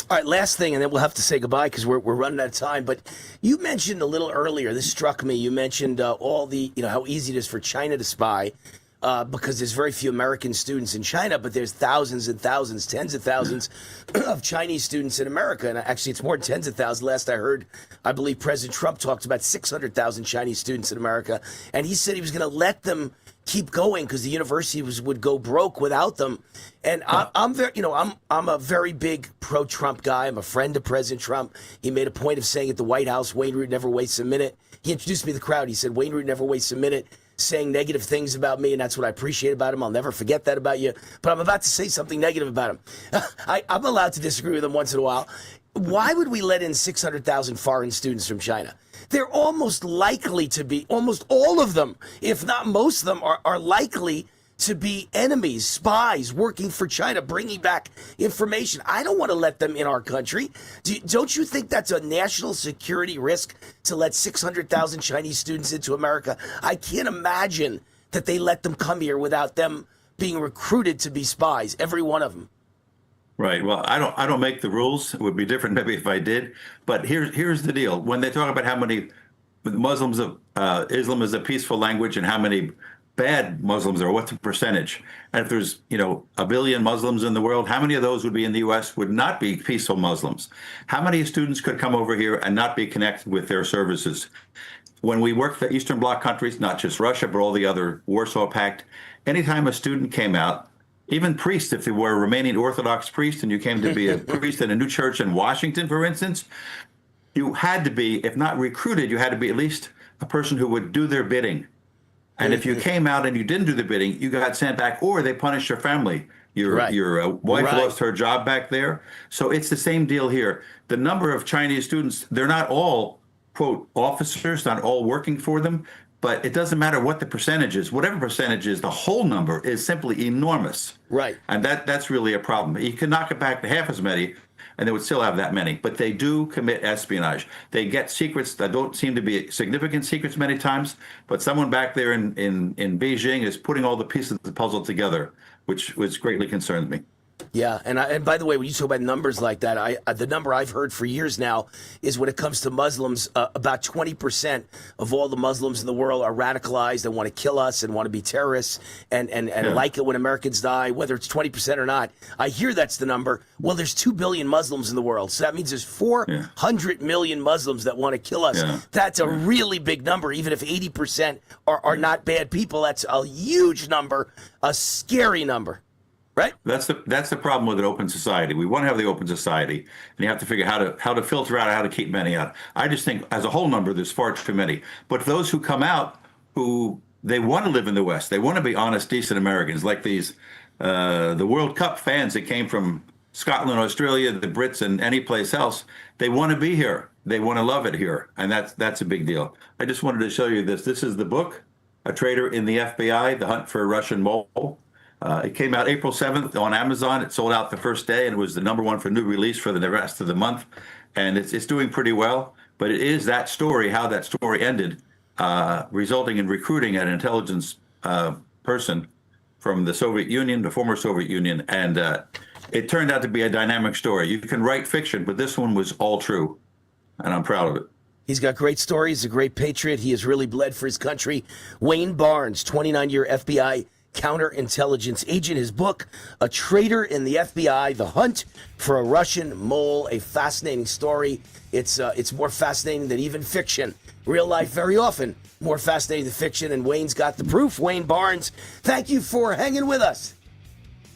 All right, last thing, and then we'll have to say goodbye because we're running out of time. But you mentioned a little earlier, this struck me, you mentioned all the, how easy it is for China to spy. Because there's very few American students in China, but there's thousands and thousands, tens of thousands of Chinese students in America. And actually, it's more than tens of thousands. Last I heard, I believe President Trump talked about 600,000 Chinese students in America. And he said he was going to let them keep going because the university would go broke without them. And I'm very, I'm a very big pro-Trump guy. I'm a friend of President Trump. He made a point of saying at the White House, Wayne Root never wastes a minute. He introduced me to the crowd. He said, Wayne Root never wastes a minute saying negative things about me, and that's what I appreciate about him. I'll never forget that about you. But I'm about to say something negative about him. I'm allowed to disagree with him once in a while. Why would we let in 600,000 foreign students from China? They're almost likely to be, almost all of them, if not most of them, are likely to be enemies, spies working for China, bringing back information. I don't want to let them in our country. Don't you think that's a national security risk to let 600,000 Chinese students into America? I can't imagine that they let them come here without them being recruited to be spies, every one of them. Right. Well, I don't make the rules. It would be different maybe if I did. But here's the deal. When they talk about how many Muslims of Islam is a peaceful language and how many bad Muslims are, what's the percentage? And if there's, 1 billion Muslims in the world, how many of those would be in the U.S. would not be peaceful Muslims? How many students could come over here and not be connected with their services? When we worked for Eastern Bloc countries, not just Russia, but all the other Warsaw Pact, anytime a student came out, even priests, if they were a remaining Orthodox priest and you came to be a priest in a new church in Washington, for instance, you had to be, if not recruited, you had to be at least a person who would do their bidding. And if you came out and you didn't do the bidding, you got sent back, or they punished your family. Your wife lost her job back there. So it's the same deal here. The number of Chinese students, they're not all, quote, officers, not all working for them, but it doesn't matter what the percentage is. Whatever percentage is, the whole number is simply enormous. Right. And that's really a problem. You can knock it back to half as many, and they would still have that many. But they do commit espionage. They get secrets that don't seem to be significant secrets many times, but someone back there in Beijing is putting all the pieces of the puzzle together, which greatly concerns me. Yeah, and by the way, when you talk about numbers like that, the number I've heard for years now is when it comes to Muslims, about 20% of all the Muslims in the world are radicalized and want to kill us and want to be terrorists and like it when Americans die, whether it's 20% or not. I hear that's the number. Well, there's 2 billion Muslims in the world, so that means there's 400 million Muslims that want to kill us. Yeah. That's a really big number, even if 80% are not bad people. That's a huge number, a scary number. Right. That's the problem with an open society. We want to have the open society, and you have to figure out how to filter out, how to keep many out. I just think as a whole number, there's far too many. But those who come out, who they want to live in the West, they want to be honest, decent Americans, like these the World Cup fans that came from Scotland, Australia, the Brits, and any place else. They want to be here. They want to love it here, and that's a big deal. I just wanted to show you this. This is the book, A Traitor in the FBI: The Hunt for a Russian Mole. It came out April 7th on Amazon. It sold out the first day, and it was the #1 for new release for the rest of the month. And it's doing pretty well. But it is that story, how that story ended, resulting in recruiting an intelligence person from the Soviet Union, the former Soviet Union, and it turned out to be a dynamic story. You can write fiction, but this one was all true, and I'm proud of it. He's got great stories, a great patriot. He has really bled for his country. Wayne Barnes, 29-year FBI counterintelligence agent. His book, A Traitor in the FBI, The Hunt for a Russian Mole, a fascinating story. It's more fascinating than even fiction. Real life, very often, more fascinating than fiction, and Wayne's got the proof. Wayne Barnes, thank you for hanging with us.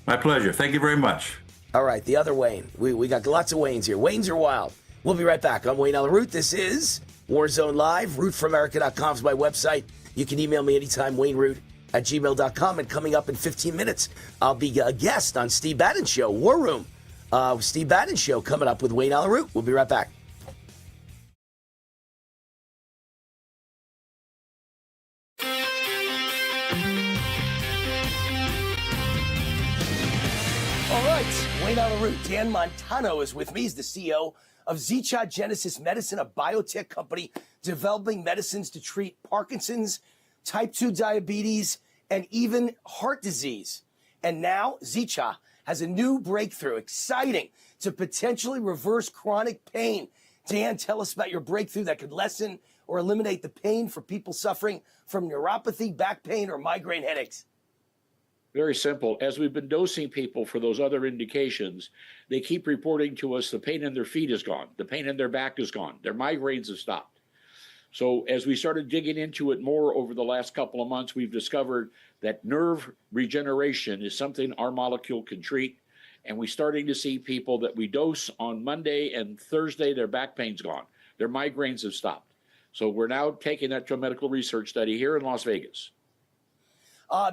My pleasure. Thank you very much. All right, the other Wayne. We got lots of Waynes here. Waynes are wild. We'll be right back. I'm Wayne Allyn Root. This is Warzone Live. RootForAmerica.com is my website. You can email me anytime, WayneRoot@gmail.com. And coming up in 15 minutes, I'll be a guest on Steve Bannon's show, War Room. Steve Bannon's show coming up with Wayne Allyn Root. We'll be right back. All right, Wayne Allyn Root. Dan Montano is with me. He's the CEO of Zcha Genesis Medicine, a biotech company developing medicines to treat Parkinson's, type 2 diabetes, and even heart disease. And now Zcha has a new breakthrough, exciting, to potentially reverse chronic pain. Dan, tell us about your breakthrough that could lessen or eliminate the pain for people suffering from neuropathy, back pain, or migraine headaches. Very simple. As we've been dosing people for those other indications, they keep reporting to us the pain in their feet is gone. The pain in their back is gone. Their migraines have stopped. So as we started digging into it more over the last couple of months, we've discovered that nerve regeneration is something our molecule can treat. And we're starting to see people that we dose on Monday and Thursday, their back pain's gone. Their migraines have stopped. So we're now taking that to a medical research study here in Las Vegas.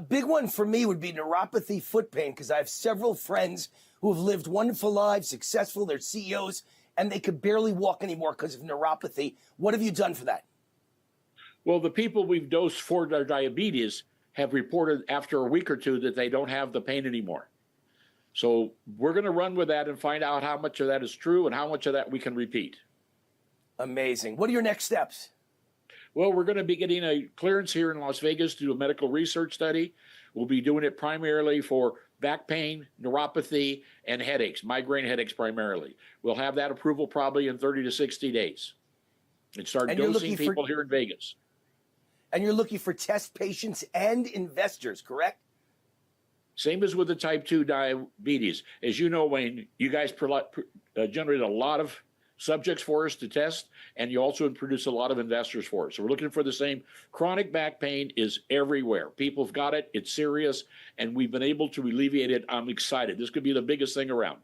Big one for me would be neuropathy, foot pain, because I have several friends who have lived wonderful lives, successful, they're CEOs, and they could barely walk anymore because of neuropathy. What have you done for that? Well, the people we've dosed for their diabetes have reported after a week or two that they don't have the pain anymore. So we're going to run with that and find out how much of that is true and how much of that we can repeat. Amazing. What are your next steps? Well, we're going to be getting a clearance here in Las Vegas to do a medical research study. We'll be doing it primarily for back pain, neuropathy, and headaches, migraine headaches primarily. We'll have that approval probably in 30 to 60 days and start dosing people here in Vegas. And you're looking for test patients and investors, correct? Same as with the type 2 diabetes. As you know, Wayne, you guys generate a lot of subjects for us to test, and you also produce a lot of investors for us. So we're looking for the same. Chronic back pain is everywhere. People have got it. It's serious, and we've been able to alleviate it. I'm excited. This could be the biggest thing around.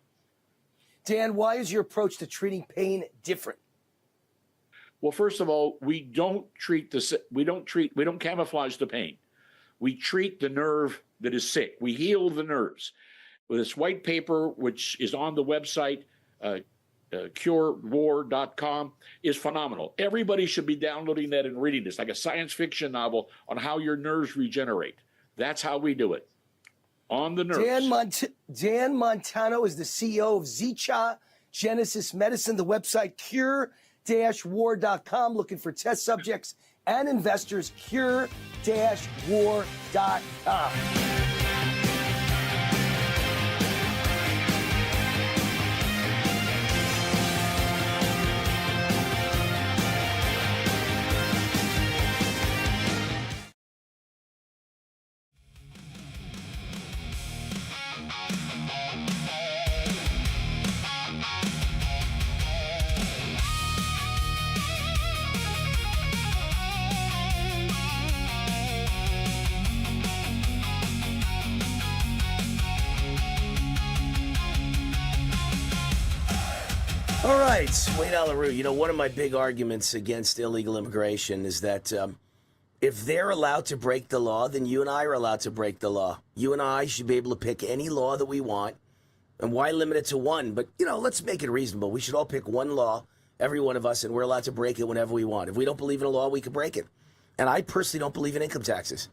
Dan, why is your approach to treating pain different? Well, first of all, we don't camouflage the pain. We treat the nerve that is sick. We heal the nerves. With this white paper, which is on the website, curewar.com, is phenomenal. Everybody should be downloading that and reading this, like a science fiction novel on how your nerves regenerate. That's how we do it, on the nerves. Dan Montano is the CEO of Zcha Genesis Medicine, the website cure-war.com, looking for test subjects and investors, cure-war.com. All right, Wayne Allyn Root. You know, one of my big arguments against illegal immigration is that if they're allowed to break the law, then you and I are allowed to break the law. You and I should be able to pick any law that we want. And why limit it to one? But, you know, let's make it reasonable. We should all pick one law, every one of us, and we're allowed to break it whenever we want. If we don't believe in a law, we can break it. And I personally don't believe in income taxes.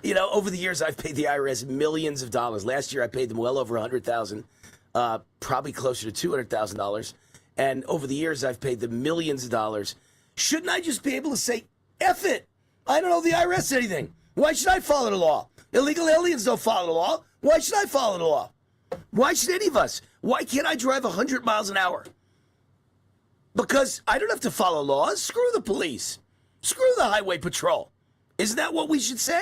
You know, over the years, I've paid the IRS millions of dollars. Last year, I paid them well over $100,000. Probably closer to $200,000. And over the years, I've paid them millions of dollars. Shouldn't I just be able to say, F it? I don't know the IRS anything. Why should I follow the law? Illegal aliens don't follow the law. Why should I follow the law? Why should any of us? Why can't I drive 100 miles an hour? Because I don't have to follow laws. Screw the police. Screw the highway patrol. Isn't that what we should say?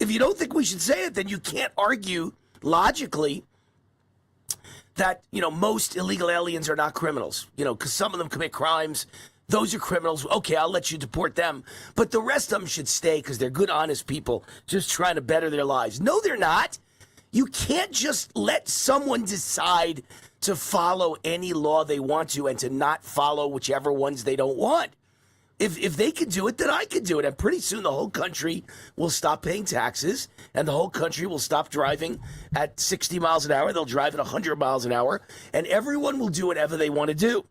If you don't think we should say it, then you can't argue logically that, most illegal aliens are not criminals, because some of them commit crimes. Those are criminals. Okay, I'll let you deport them. But the rest of them should stay because they're good, honest people just trying to better their lives. No, they're not. You can't just let someone decide to follow any law they want to and to not follow whichever ones they don't want. If they could do it, then I could do it. And pretty soon the whole country will stop paying taxes and the whole country will stop driving at 60 miles an hour. They'll drive at 100 miles an hour and everyone will do whatever they want to do.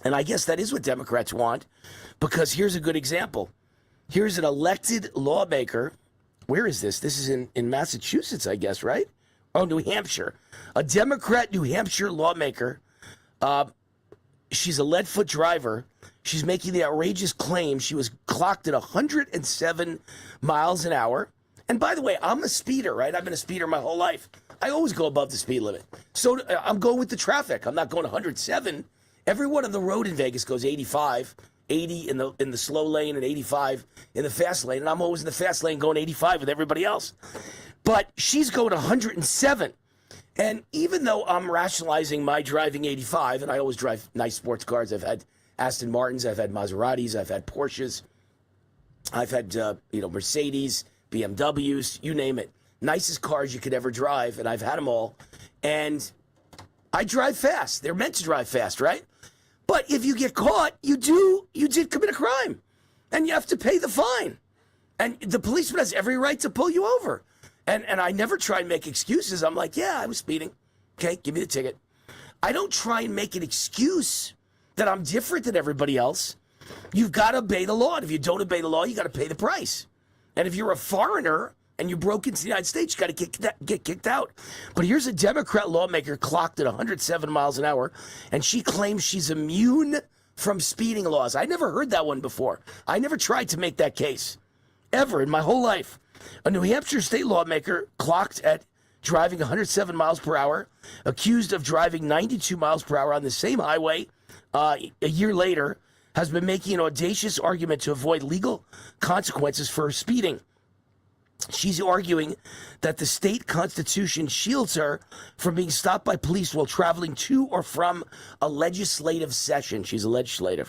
And I guess that is what Democrats want, because here's a good example. Here's an elected lawmaker. Where is this? This is in Massachusetts, I guess, right? Oh, New Hampshire. A Democrat New Hampshire lawmaker. She's a lead-foot driver. She's making the outrageous claim she was clocked at 107 miles an hour. And by the way, I'm a speeder, right? I've been a speeder my whole life. I always go above the speed limit. So I'm going with the traffic. I'm not going 107. Everyone on the road in Vegas goes 85, 80 in the slow lane and 85 in the fast lane. And I'm always in the fast lane going 85 with everybody else. But she's going 107. And even though I'm rationalizing my driving 85, and I always drive nice sports cars, I've had Aston Martins, I've had Maseratis, I've had Porsches, I've had Mercedes, BMWs, you name it. Nicest cars you could ever drive, and I've had them all. And I drive fast. They're meant to drive fast, right? But if you get caught, you did commit a crime. And you have to pay the fine. And the policeman has every right to pull you over. And I never try and make excuses. I'm like, yeah, I was speeding. Okay, give me the ticket. I don't try and make an excuse that I'm different than everybody else. You've got to obey the law. And if you don't obey the law, you got to pay the price. And if you're a foreigner and you broke into the United States, you got to get kicked out. But here's a Democrat lawmaker clocked at 107 miles an hour, and she claims she's immune from speeding laws. I never heard that one before. I never tried to make that case, ever in my whole life. A New Hampshire state lawmaker clocked at driving 107 miles per hour, accused of driving 92 miles per hour on the same highway a year later, has been making an audacious argument to avoid legal consequences for speeding. She's arguing that the state constitution shields her from being stopped by police while traveling to or from a legislative session. She's a legislator.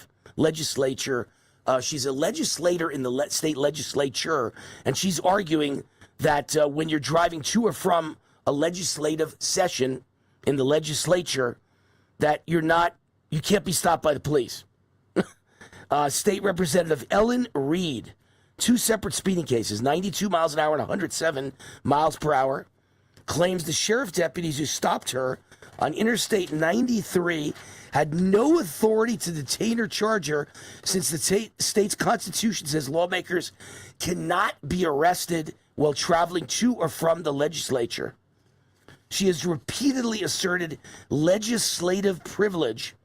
She's a legislator in the state legislature, and she's arguing that when you're driving to or from a legislative session in the legislature, that you can't be stopped by the police. State Representative Allyn Reed, two separate speeding cases, 92 miles an hour and 107 miles per hour, claims the sheriff deputies who stopped her on Interstate 93 had no authority to detain or charge her, since the state's constitution says lawmakers cannot be arrested while traveling to or from the legislature. She has repeatedly asserted legislative privilege.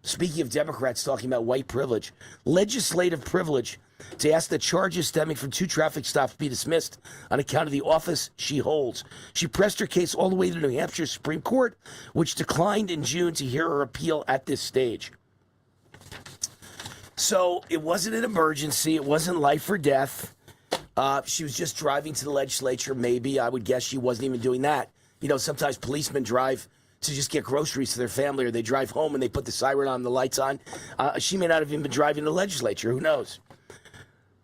Speaking of Democrats talking about white privilege, legislative privilege to ask that charges stemming from two traffic stops be dismissed on account of the office she holds. She pressed her case all the way to New Hampshire Supreme Court, which declined in June to hear her appeal at this stage. So it wasn't an emergency. It wasn't life or death. She was just driving to the legislature. Maybe, I would guess she wasn't even doing that. Sometimes policemen drive to just get groceries to their family, or they drive home and they put the siren on, the lights on. She may not have even been driving to the legislature. Who knows?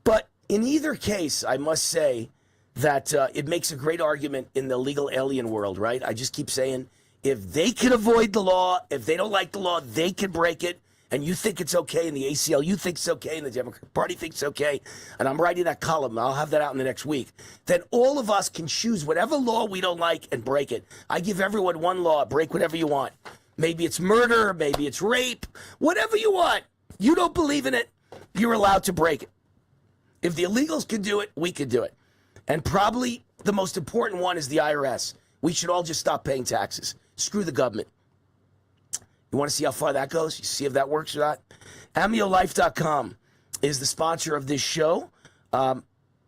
But in either case, I must say that it makes a great argument in the legal alien world, right? I just keep saying, if they can avoid the law, if they don't like the law, they can break it. And you think it's okay, and the ACLU thinks it's okay, and the Democratic Party thinks it's okay, and I'm writing that column, I'll have that out in the next week, then all of us can choose whatever law we don't like and break it. I give everyone one law, break whatever you want. Maybe it's murder, maybe it's rape, whatever you want. You don't believe in it, you're allowed to break it. If the illegals can do it, we can do it. And probably the most important one is the IRS. We should all just stop paying taxes. Screw the government. You want to see how far that goes? You see if that works or not? AmioLife.com is the sponsor of this show.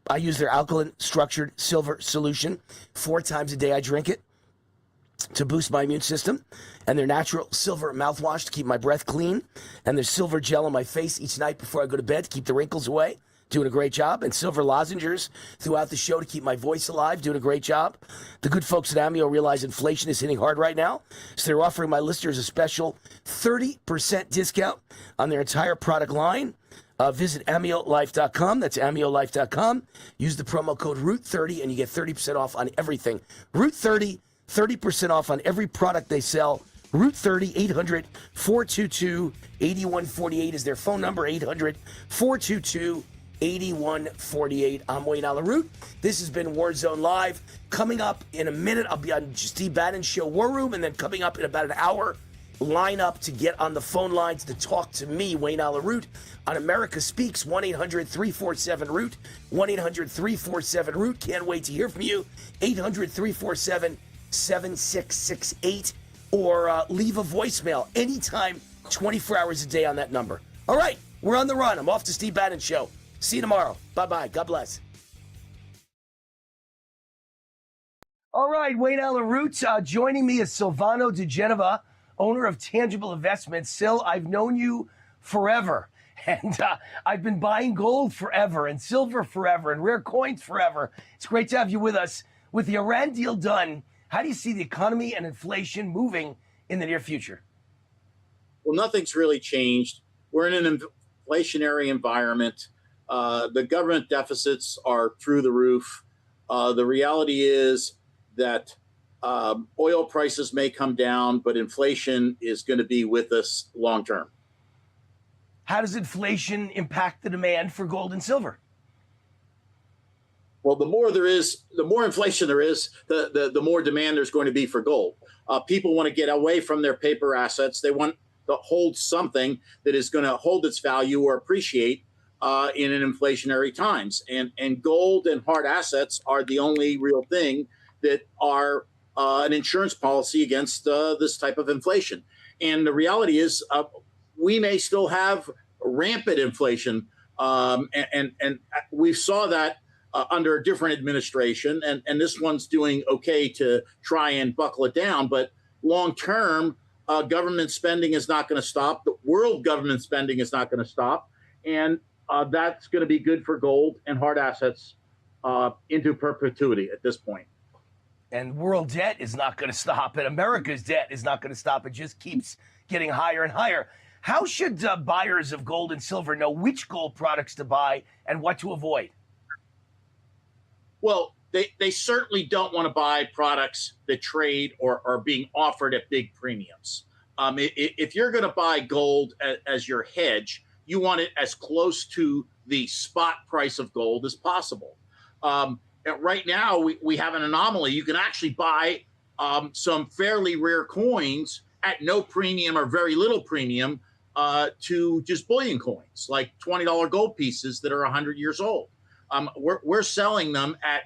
I use their alkaline structured silver solution 4 times a day. I drink it to boost my immune system, and their natural silver mouthwash to keep my breath clean, and their silver gel on my face each night before I go to bed to keep the wrinkles away. Doing a great job. And silver lozenges throughout the show to keep my voice alive. Doing a great job. The good folks at Amio realize inflation is hitting hard right now, so they're offering my listeners a special 30% discount on their entire product line. Visit AmioLife.com. That's AmioLife.com. Use the promo code ROOT30 and you get 30% off on everything. ROOT30, 30% off on every product they sell. Root30, 800-422-8148 is their phone number, 800-422-8148. I'm Wayne Allyn Root. This has been Warzone Live. Coming up in a minute, I'll be on Steve Bannon's show, War Room, and then coming up in about an hour, line up to get on the phone lines to talk to me, Wayne Allyn Root, on America Speaks, 1-800-347-ROOT, 1-800-347-ROOT. Can't wait to hear from you, 800-347-7668, or leave a voicemail anytime, 24 hours a day on that number. All right, we're on the run. I'm off to Steve Bannon's show. See you tomorrow. Bye-bye. God bless. All right, Wayne Allyn Root. Joining me is Silvano De Genova, owner of Tangible Investments. Sil, I've known you forever, and I've been buying gold forever, and silver forever, and rare coins forever. It's great to have you with us. With the Iran deal done, how do you see the economy and inflation moving in the near future? Well, nothing's really changed. We're in an inflationary environment. The government deficits are through the roof. The reality is that oil prices may come down, but inflation is going to be with us long term. How does inflation impact the demand for gold and silver? Well, the more inflation there is, the more demand there's going to be for gold. People want to get away from their paper assets. They want to hold something that is going to hold its value or appreciate in an inflationary times. And gold and hard assets are the only real thing that are an insurance policy against this type of inflation. And the reality is we may still have rampant inflation. And we saw that under a different administration, and this one's doing okay to try and buckle it down. But long term, government spending is not going to stop. The world government spending is not going to stop. And that's going to be good for gold and hard assets into perpetuity at this point. And world debt is not going to stop, and America's debt is not going to stop. It just keeps getting higher and higher. How should buyers of gold and silver know which gold products to buy and what to avoid? Well, they certainly don't want to buy products that trade or are being offered at big premiums. If you're going to buy gold as your hedge, you want it as close to the spot price of gold as possible. Right now, we have an anomaly. You can actually buy some fairly rare coins at no premium or very little premium to just bullion coins, like $20 gold pieces that are 100 years old. We're selling them at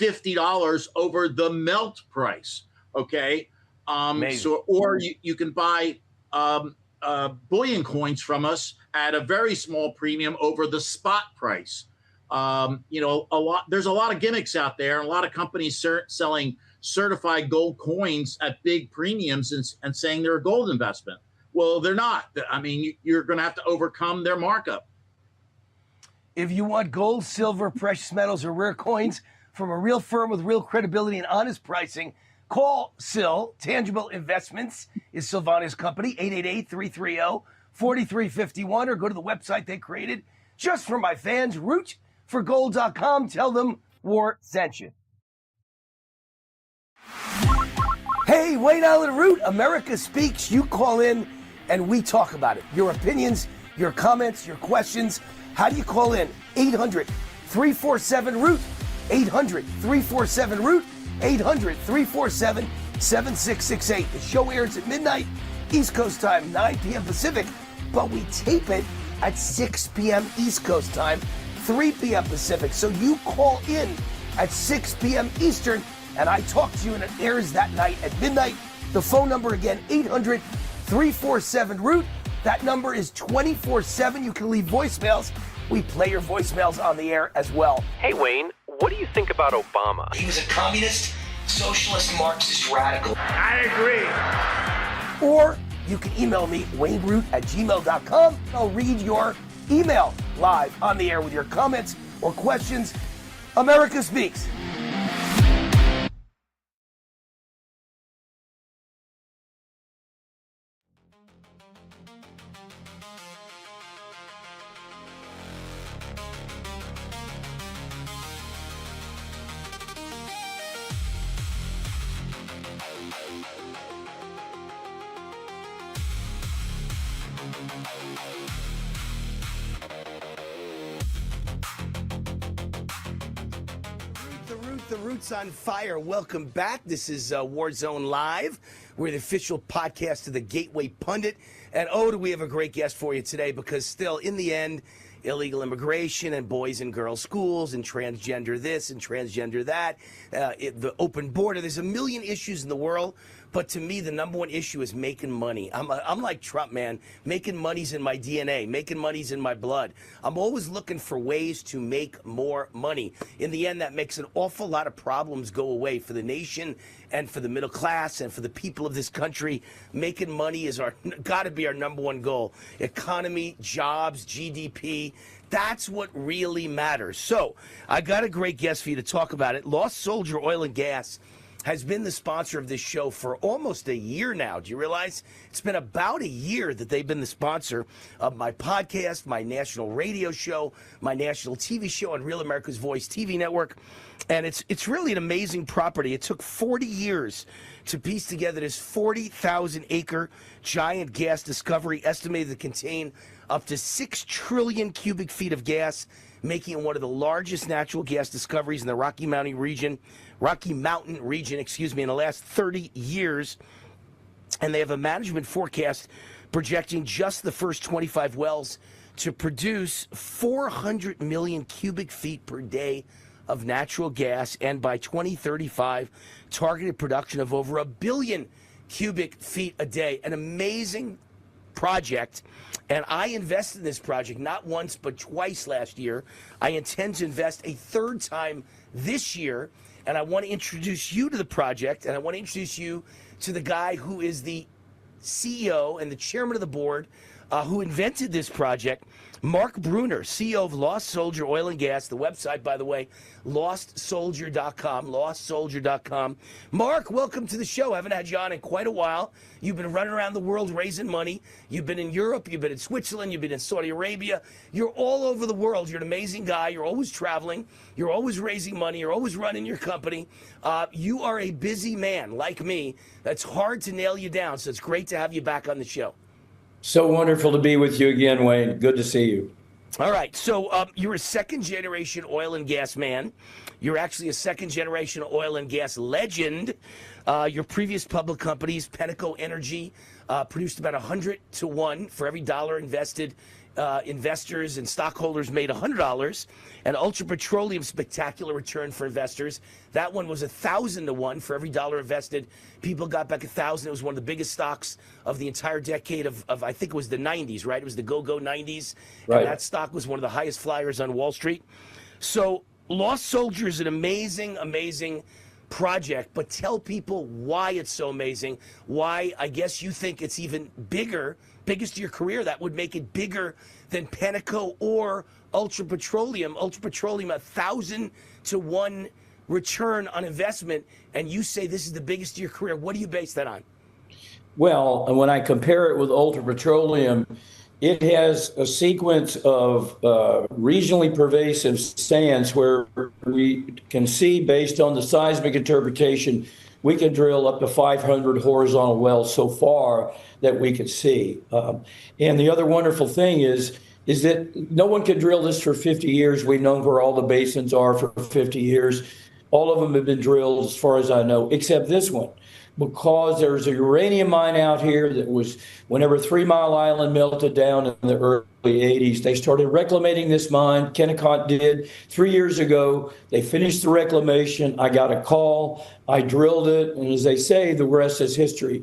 $50 over the melt price. Okay. Or you can buy bullion coins from us at a very small premium over the spot price. There's a lot of gimmicks out there. A lot of companies selling certified gold coins at big premiums and saying they're a gold investment. Well, they're not. I mean, you're going to have to overcome their markup. If you want gold, silver, precious metals, or rare coins from a real firm with real credibility and honest pricing, call Sil. Tangible Investments is Silvano's company, 888-330-4351, or go to the website they created just for my fans, rootforgold.com. Tell them War sent you. Hey, Wayne Allyn Root, America Speaks. You call in and we talk about it. Your opinions, your comments, your questions. How do you call in? 800-347-ROOT, 800-347-ROOT, 800-347-7668. The show airs at midnight, East Coast time, 9 p.m. Pacific, but we tape it at 6 p.m. East Coast time, 3 p.m. Pacific. So you call in at 6 p.m. Eastern, and I talk to you, and it airs that night at midnight. The phone number again, 800-347-ROOT. That number is 24/7. You can leave voicemails. We play your voicemails on the air as well. Hey, Wayne, what do you think about Obama? He was a communist, socialist, Marxist radical. I agree. Or you can email me, wayneroot@gmail.com. I'll read your email live on the air with your comments or questions. America speaks. The Roots on Fire. Welcome back. This is Warzone Live. We're the official podcast of the Gateway Pundit. And oh, do we have a great guest for you today, because still, in the end, illegal immigration and boys and girls schools and transgender this and transgender that, the open border. There's a million issues in the world. But to me, the number one issue is making money. I'm like Trump, man. Making money's in my DNA. Making money's in my blood. I'm always looking for ways to make more money. In the end, that makes an awful lot of problems go away for the nation and for the middle class and for the people of this country. Making money is got to be our number one goal. Economy, jobs, GDP. That's what really matters. So I got a great guest for you to talk about it. Lost Soldier Oil and Gas has been the sponsor of this show for almost a year now. Do you realize? It's been about a year that they've been the sponsor of my podcast, my national radio show, my national TV show on Real America's Voice TV network. And it's really an amazing property. It took 40 years to piece together this 40,000-acre giant gas discovery, estimated to contain up to 6 trillion cubic feet of gas, making it one of the largest natural gas discoveries in the Rocky Mountain region, in the last 30 years. And they have a management forecast projecting just the first 25 wells to produce 400 million cubic feet per day of natural gas, and by 2035, targeted production of over 1 billion cubic feet a day. An amazing project. And I invested in this project not once but twice last year. I intend to invest a third time this year. And I want to introduce you to the project, and I want to introduce you to the guy who is the CEO and the chairman of the board who invented this project, Mark Bruner, CEO of Lost Soldier Oil and Gas. The website, by the way, lostsoldier.com. Mark, welcome to the show. I haven't had you on in quite a while. You've been running around the world raising money. You've been in Europe. You've been in Switzerland. You've been in Saudi Arabia. You're all over the world. You're an amazing guy. You're always traveling. You're always raising money. You're always running your company. You are a busy man like me. That's hard to nail you down, so it's great to have you back on the show. So wonderful to be with you again, Wayne. Good to see you. All right. So you're a second-generation oil and gas man. You're actually a second-generation oil and gas legend. Your previous public companies, Penteco Energy, produced about 100 to 1 for every dollar invested. Investors and stockholders made $100, and Ultra Petroleum, spectacular return for investors. That one was 1,000 to 1 for every dollar invested. People got back 1,000. It was one of the biggest stocks of the entire decade of I think it was the 90s, right? It was the go-go 90s. Right. And that stock was one of the highest flyers on Wall Street. So Lost Soldier is an amazing, amazing project, but tell people why it's so amazing, why I guess you think it's even biggest of your career. That would make it bigger than Penteco or Ultra Petroleum. Ultra Petroleum, 1,000 to 1 return on investment, and you say this is the biggest of your career. What do you base that on? Well, when I compare it with Ultra Petroleum, it has a sequence of regionally pervasive sands where we can see, based on the seismic interpretation, we can drill up to 500 horizontal wells so far that we could see. And the other wonderful thing is that no one can drill this for 50 years. We've known where all the basins are for 50 years. All of them have been drilled, as far as I know, except this one, because there's a uranium mine out here that was, whenever 3 Mile Island melted down in the early 80s, they started reclamating this mine. Kennecott did 3 years ago. They finished the reclamation. I got a call. I drilled it. And as they say, the rest is history.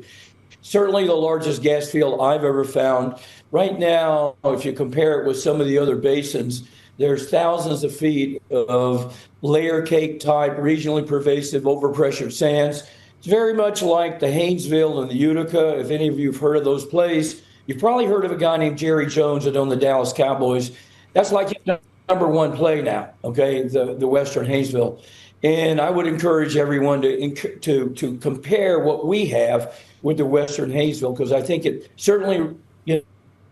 certainly the largest gas field I've ever found. Right now, if you compare it with some of the other basins, there's thousands of feet of layer cake type, regionally pervasive overpressured sands. It's very much like the Haynesville and the Utica. If any of you have heard of those plays, you've probably heard of a guy named Jerry Jones that owned the Dallas Cowboys. That's like his number one play now, okay, the Western Haynesville. And I would encourage everyone to compare what we have with the Western Haynesville, because I think it certainly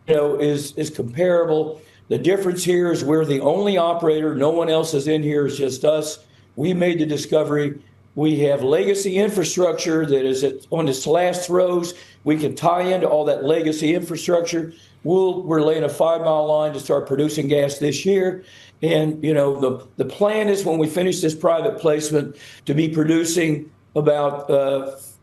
is comparable. The difference here is we're the only operator. No one else is in here. It's just us. We made the discovery. We have legacy infrastructure that is on its last throws. We can tie into all that legacy infrastructure. We're laying a 5-mile line to start producing gas this year. And, the plan is when we finish this private placement to be producing about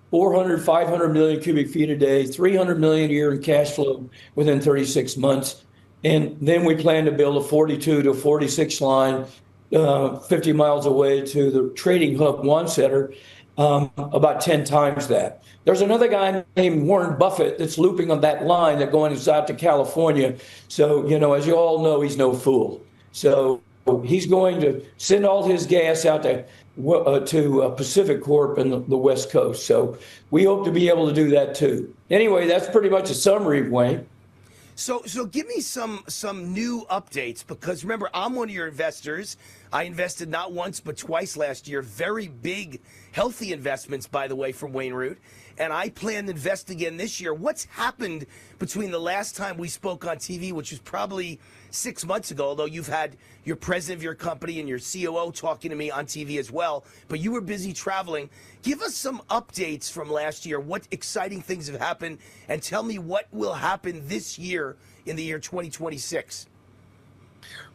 400, 500 million cubic feet a day, 300 million a year in cash flow within 36 months. And then we plan to build a 42 to 46 line 50 miles away to the trading hub one center, about 10 times that. There's another guy named Warren Buffett that's looping on that line that going out to California. So, as you all know, he's no fool. So he's going to send all his gas out to Pacific Corp in the West Coast. So we hope to be able to do that too. Anyway, that's pretty much a summary, Wayne. So give me some new updates, because remember, I'm one of your investors. I invested not once but twice last year. Very big, healthy investments, by the way, from Wayne Root. And I plan to invest again this year. What's happened between the last time we spoke on TV, which was probably 6 months ago, although you've had your president of your company and your COO talking to me on TV as well, but you were busy traveling. Give us some updates from last year. What exciting things have happened, and tell me what will happen this year in the year 2026.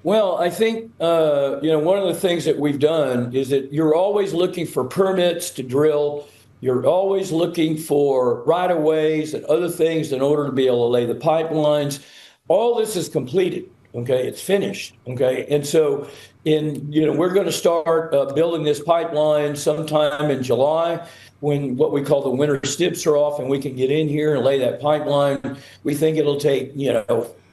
Well, I think, one of the things that we've done is that you're always looking for permits to drill. You're always looking for right-of-ways and other things in order to be able to lay the pipelines. All this is completed. Okay, it's finished. Okay, and so we're going to start building this pipeline sometime in July, when what we call the winter stips are off, and we can get in here and lay that pipeline. We think it'll take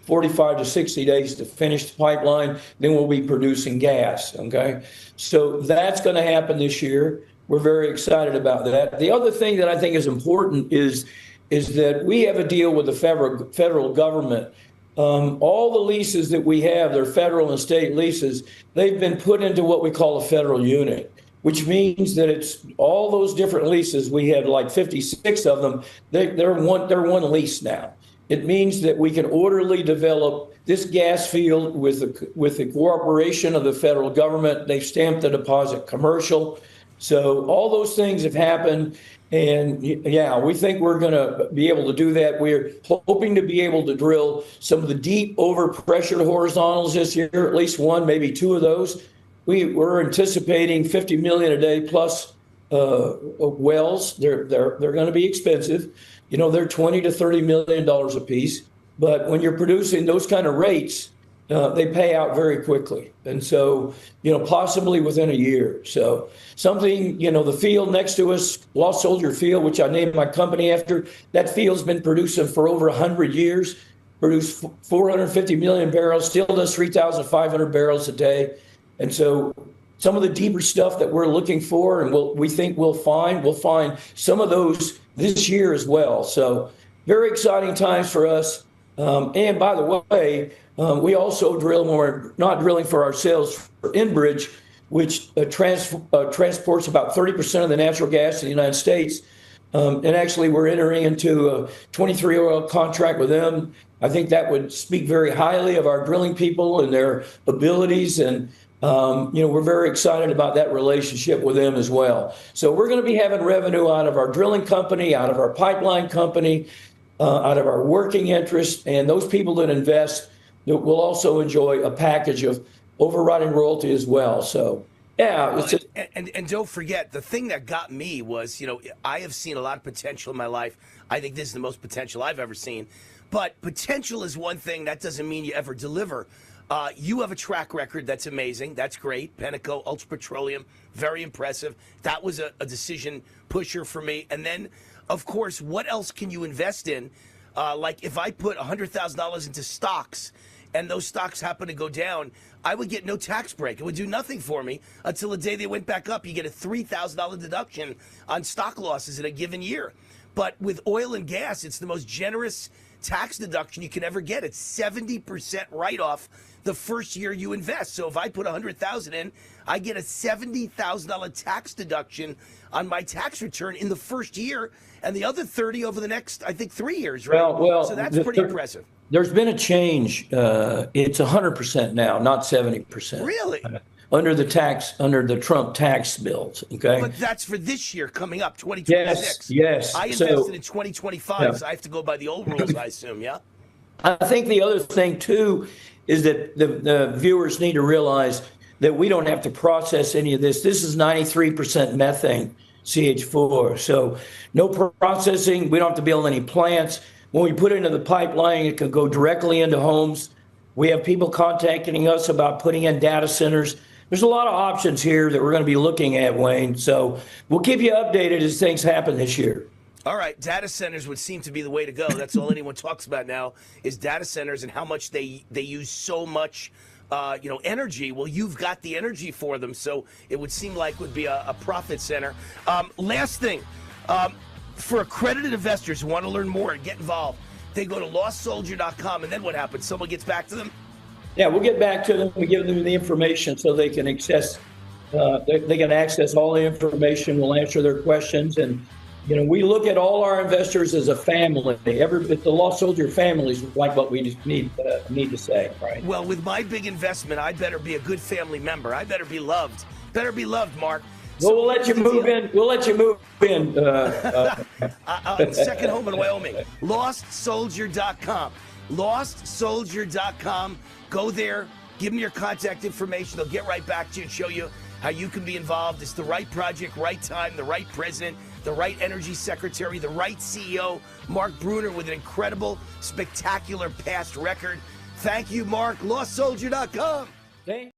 45 to 60 days to finish the pipeline. Then we'll be producing gas. Okay, so that's going to happen this year. We're very excited about that. The other thing that I think is important is that we have a deal with the federal government. All the leases that we have, they're federal and state leases, they've been put into what we call a federal unit, which means that it's all those different leases. We have like 56 of them. They're one lease now. It means that we can orderly develop this gas field with the cooperation of the federal government. They've stamped the deposit commercial. So all those things have happened. And yeah, we think we're going to be able to do that. We're hoping to be able to drill some of the deep overpressured horizontals this year, at least one, maybe two of those. We're anticipating 50 million a day plus wells. They're going to be expensive. They're 20 to 30 million dollars a piece. But when you're producing those kind of rates, they pay out very quickly. And so, possibly within a year. So something, the field next to us, Lost Soldier Field, which I named my company after, that field's been producing for over 100 years, produced 450 million barrels, still does 3,500 barrels a day. And so some of the deeper stuff that we're looking for and we think we'll find some of those this year as well. So very exciting times for us. And by the way, we also drill when we're not drilling for ourselves for Enbridge, which transports about 30% of the natural gas in the United States. And actually, we're entering into a 23-oil contract with them. I think that would speak very highly of our drilling people and their abilities. And, we're very excited about that relationship with them as well. So we're going to be having revenue out of our drilling company, out of our pipeline company, out of our working interest. And those people that invest will also enjoy a package of overriding royalty as well. So, yeah. And don't forget, the thing that got me was, I have seen a lot of potential in my life. I think this is the most potential I've ever seen. But potential is one thing. That doesn't mean you ever deliver. You have a track record that's amazing. That's great. Penteco, Ultra Petroleum, very impressive. That was a decision pusher for me. And then of course, what else can you invest in? Like if I put $100,000 into stocks and those stocks happen to go down, I would get no tax break. It would do nothing for me until the day they went back up. You get a $3,000 deduction on stock losses in a given year. But with oil and gas, it's the most generous tax deduction you can ever get. It's 70% write-off the first year you invest. So if I put $100,000 in, I get a $70,000 tax deduction on my tax return in the first year, and the other 30 over the next, I think, 3 years, right? Well, so that's pretty impressive. There's been a change. It's 100% now, not 70%. Really? Under the Trump tax bills, okay? But that's for this year coming up, 2026. Yes. I invested in 2025, so I have to go by the old rules, I assume, yeah? I think the other thing, too, is that the viewers need to realize that we don't have to process any of this. This is 93% methane, CH4. So no processing. We don't have to build any plants. When we put it into the pipeline, it can go directly into homes. We have people contacting us about putting in data centers. There's a lot of options here that we're going to be looking at, Wayne. So we'll keep you updated as things happen this year. All right, data centers would seem to be the way to go. That's all anyone talks about now is data centers and how much they use so much, energy. Well, you've got the energy for them, so it would seem like would be a profit center. Last thing, for accredited investors who want to learn more and get involved, they go to lostsoldier.com, and then what happens? Someone gets back to them? Yeah, we'll get back to them. We give them the information so they can access. They can access all the information. We'll answer their questions, and we look at all our investors as a family. It's the Lost Soldier families like what we need to say, right? Well, with my big investment, I better be a good family member. I better be loved. Better be loved, Mark. Well, we'll let you move in. We'll let you move in. Second home in Wyoming. LostSoldier.com. LostSoldier.com. Go there. Give them your contact information. They'll get right back to you and show you how you can be involved. It's the right project, right time, the right president, the right energy secretary, the right CEO. Mark Bruner with an incredible, spectacular past record. Thank you, Mark. LostSoldier.com. Thank